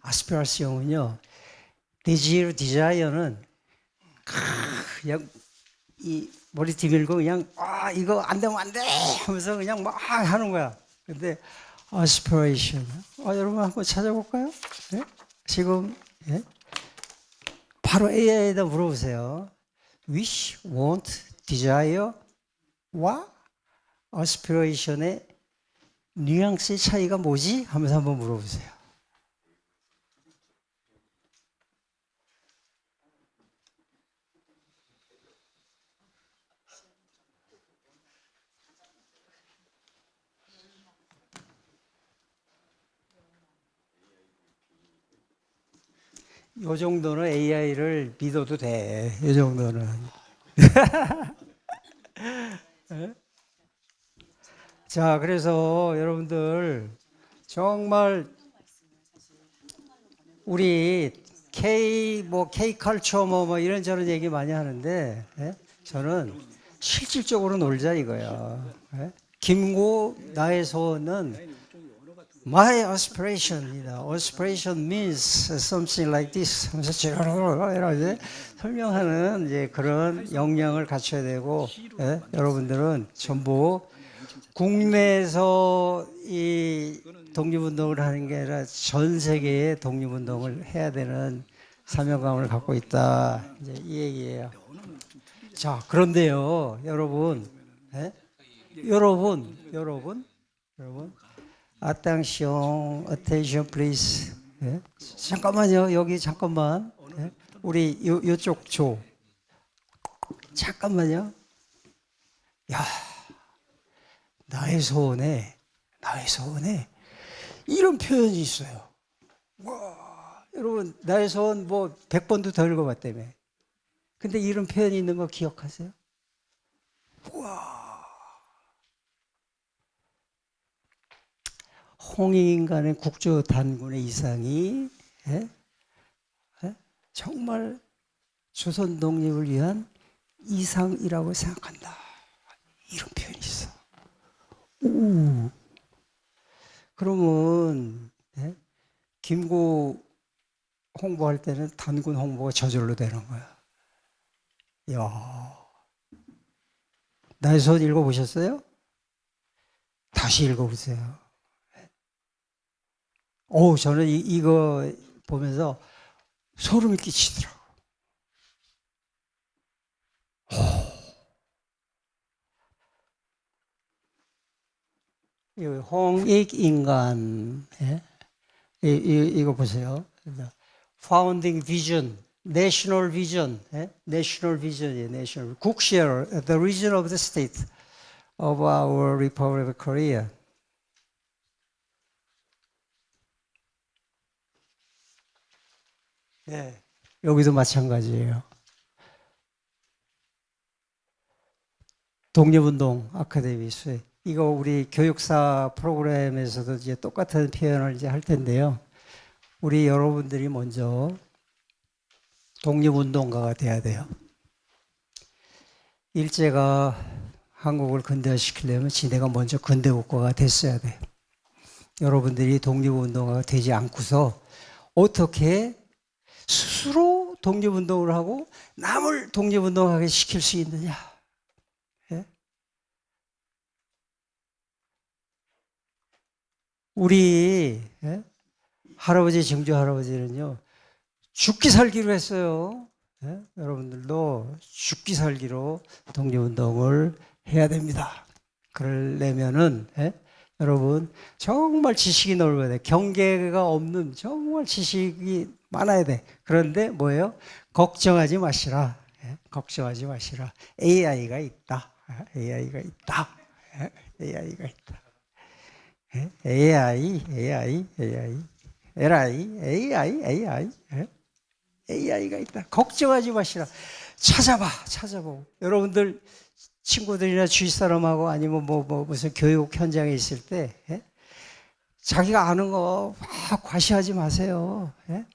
aspiration은요. desire는 그냥 이 머리 뒤밀고 그냥 이거 안 되면 안 돼 하면서 그냥 막 하는 거야. 근데 aspiration 여러분 한번 찾아볼까요? 네? 지금 바로 AI에다 물어보세요. wish, want, desire와 aspiration의 뉘앙스의 차이가 뭐지? 하면서 한번 물어보세요. 요 정도는 AI를 믿어도 돼. 요 정도는. 자, 그래서 여러분들 정말 우리 K 컬처 뭐 이런저런 얘기 많이 하는데 저는 실질적으로 놀자 이거야. 김구 나의 소원은 My aspiration이다. Aspiration means something like this. 하면서 이렇게 설명하는 이제 그런 역량을 갖춰야 되고, 여러분들은 전부 국내에서 이 독립운동을 하는 게 아니라 전 세계의 독립운동을 해야 되는 사명감을 갖고 있다. 이제 이 얘기예요. 자, 그런데요, 여러분, 예? 여러분, attention please. 예? 잠깐만요, 여기 잠깐만. 예? 우리 요쪽 조. 잠깐만요. 야, 나의 소원에 이런 표현이 있어요. 와, 여러분, 나의 소원 뭐 100번도 더 읽어봤다며. 근데 이런 표현이 있는 거 기억하세요? 와, 홍익인간의 국조단군의 이상이 예? 예? 정말 조선 독립을 위한 이상이라고 생각한다. 이런 표현이 있어. 오. 그러면 예? 김구 홍보할 때는 단군 홍보가 저절로 되는 거야. 야, 나의 소원 읽어보셨어요? 다시 읽어보세요. 저는 이거 보면서 소름이 끼치더라고. 홍익인간, 예? 이거 보세요. Founding Vision, National Vision, 예? National Vision이에요. National 국시열, the region of the state of our Republic of Korea. 예, 여기도 마찬가지예요. 독립운동 아카데미 수행. 이거 우리 교육사 프로그램에서도 이제 똑같은 표현을 이제 할 텐데요. 우리 여러분들이 먼저 독립운동가가 돼야 돼요. 일제가 한국을 근대화시키려면 지네가 먼저 근대국가가 됐어야 돼요. 여러분들이 독립운동가가 되지 않고서 어떻게 스스로 독립운동을 하고 남을 독립운동하게 시킬 수 있느냐. 예? 우리 할아버지, 증조 할아버지는요, 죽기 살기로 했어요. 예? 여러분들도 죽기 살기로 독립운동을 해야 됩니다. 그러려면은 여러분 정말 지식이 넓어야 돼. 경계가 없는 정말 지식이 많아야 돼. 그런데 뭐예요? 걱정하지 마시라. 걱정하지 마시라. AI가 있다. AI가 있다. AI가 있다. AI가 있다. 걱정하지 마시라. 찾아보고. 여러분들 친구들이나 주위 사람하고 아니면 무슨 교육 현장에 있을 때 자기가 아는 거 막 과시하지 마세요.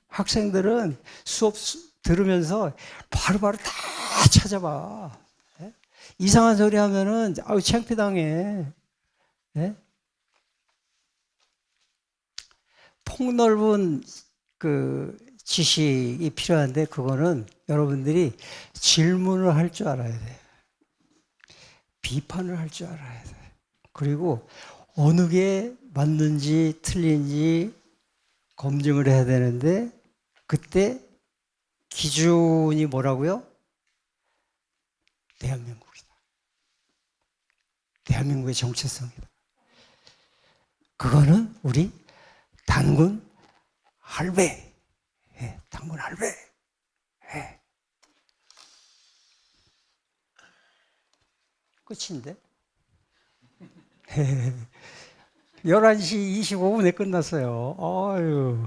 학생들은 수업 들으면서 바로바로 다 찾아봐. 이상한 소리 하면은 아유 창피당해. 폭넓은 그 지식이 필요한데 그거는 여러분들이 질문을 할 줄 알아야 돼. 비판을 할 줄 알아야 돼. 그리고 어느 게 맞는지 틀린지 검증을 해야 되는데 그때 기준이 뭐라고요? 대한민국이다. 대한민국의 정체성이다. 그거는 우리 단군 할배. 단군 할배. 끝인데? 11시 25분에 끝났어요. 아유.